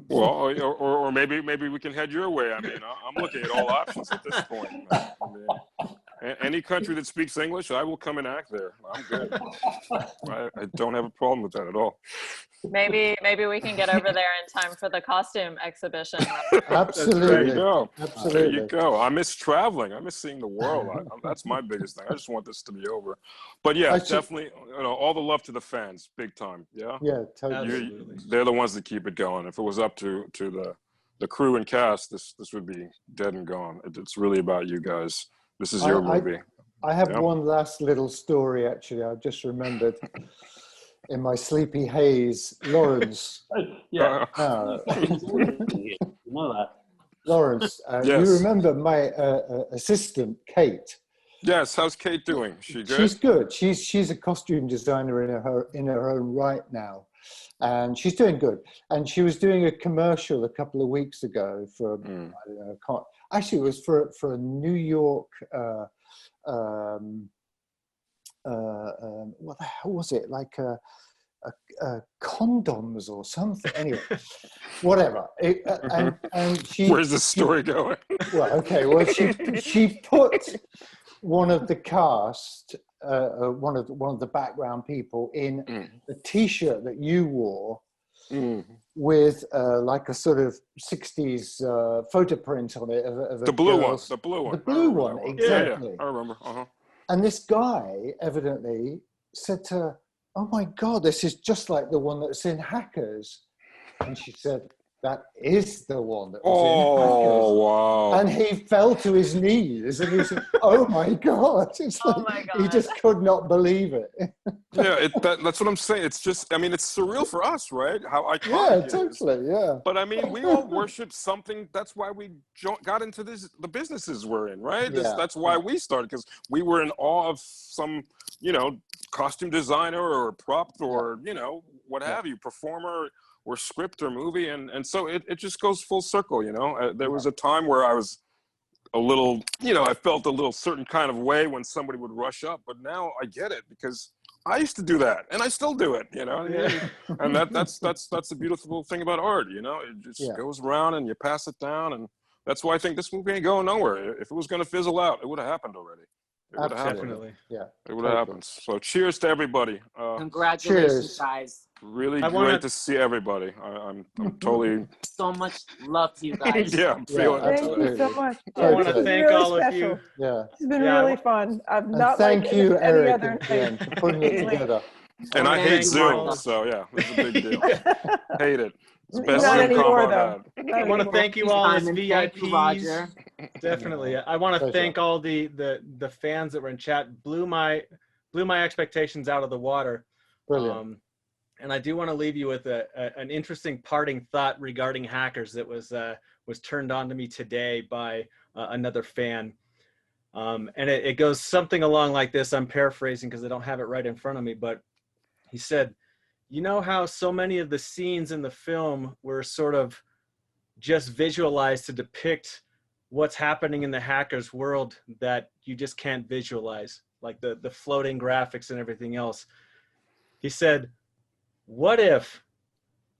Well, or maybe we can head your way. I mean, I'm looking at all options at this point. I mean, any country that speaks English, I will come and act there. I'm good. I don't have a problem with that at all. Maybe we can get over there in time for the costume exhibition. Absolutely. There you go. Absolutely. There you go. I miss traveling. I miss seeing the world. That's my biggest thing. I just want this to be over. But yeah, definitely, all the love to the fans, big time. Yeah. Yeah, totally. They're the ones that keep it going. If it was up to the crew and cast, this would be dead and gone. It's really about you guys. This is your movie. I have one last little story, actually. I just remembered. In my sleepy haze, Laurence. Yeah. Laurence, Yes. you remember my assistant, Kate? Yes. How's Kate doing? She good? She's good. She's a costume designer in her own right now, and she's doing good. And she was doing a commercial a couple of weeks ago for I don't know. Actually, it was for a New York. What the hell was it? Like condoms or something. Anyway, whatever. And she. Where's the story going? Well, okay. Well, she put one of the cast, one of the background people, in the T-shirt that you wore. With like a sort of 60s photo print on it of the blue one. The blue one. The blue one, exactly. Yeah, I remember. And this guy evidently said to her, "Oh my God, this is just like the one that's in Hackers." And she said, "That is the one that was in Hackers." Wow. And he fell to his knees and he said, "Oh my God." It's like, he just could not believe it. Yeah, that's what I'm saying. It's just, I mean, it's surreal for us, right? How iconic Yeah, it totally, is. yeah. But I mean, we all worship something. That's why we got into the businesses we're in, right? Yeah. That's why we started, because we were in awe of some, costume designer or prop or, what have you, performer or script or movie. And so it just goes full circle, There was a time where I was a little, I felt a little certain kind of way when somebody would rush up, but now I get it because I used to do that and I still do it, and that's the beautiful thing about art, it just goes around and you pass it down. And that's why I think this movie ain't going nowhere. If it was going to fizzle out, it would have happened already. It would have happened. Definitely. Yeah. It would have happened. So cheers to everybody. Congratulations, guys. Really great to see everybody. I'm totally. So much love to you guys. Yeah, I'm feeling it. Thank you so much. I want to thank really all special. of you. Yeah. It's been really fun. I've not thank liked you, any Eric, other again, for putting it together. And I hate Thank Zoom, you. so yeah, it's a big deal. Hate it. It's the best Not Zoom anymore, combo though. I've Not I want to anymore. thank you all as Simon, thank you, VIPs. Roger. Definitely. I want to Pleasure. thank all the fans that were in chat. Blew my expectations out of the water. Brilliant. And I do want to leave you with an interesting parting thought regarding Hackers that was turned on to me today by another fan. And it goes something along like this. I'm paraphrasing because I don't have it right in front of me, but he said, "You know how so many of the scenes in the film were sort of just visualized to depict what's happening in the Hackers world that you just can't visualize, like the floating graphics and everything else." He said, "What if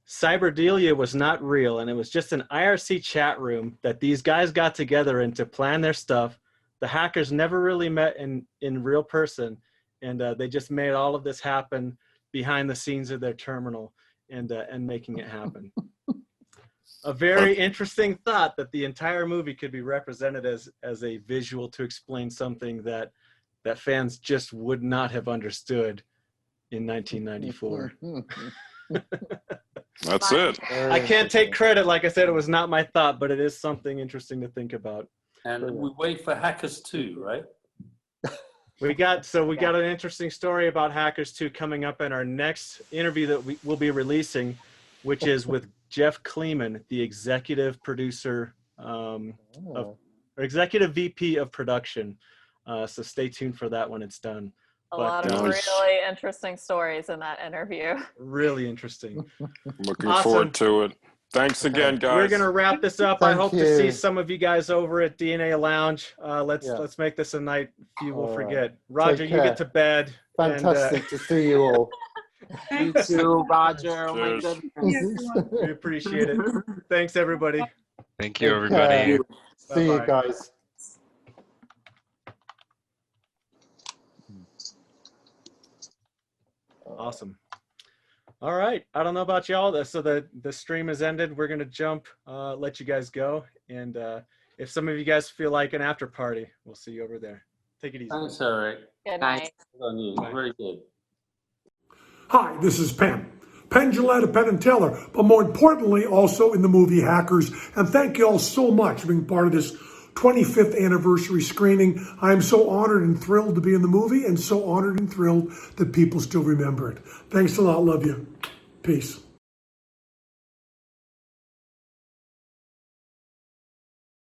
Cyberdelia was not real and it was just an IRC chat room that these guys got together in to plan their stuff? The hackers never really met in real person, and they just made all of this happen behind the scenes of their terminal and making it happen." a very interesting thought that the entire movie could be represented as a visual to explain something that fans just would not have understood in 1994. That's it. I can't take credit. Like I said, it was not my thought, but it is something interesting to think about. And we wait for Hackers 2, right? We got an interesting story about Hackers 2 coming up in our next interview that we will be releasing, which is with Jeff Kleeman, the executive producer, or executive VP of production. So stay tuned for that when it's done. A lot of really interesting stories in that interview. Really interesting. Looking forward to it. Thanks again, guys. We're gonna wrap this up. I hope to see some of you guys over at DNA Lounge. Let's make this a night few will forget. Roger, you get to bed. Fantastic to see you all. You too, Roger. Oh my goodness. We appreciate it. Thanks, everybody. Thank you, everybody. See you guys. Awesome. All right. I don't know about y'all. So the stream has ended. We're gonna jump, let you guys go, and if some of you guys feel like an after party, we'll see you over there. Take it easy. Thanks, Eric. Good night. Good on you. Very good. Hi, this is Penn Jillette of Penn & Teller, but more importantly, also in the movie Hackers. And thank you all so much for being part of this 25th anniversary screening. I'm so honored and thrilled to be in the movie, and so honored and thrilled that people still remember it. Thanks a lot. Love you. Peace.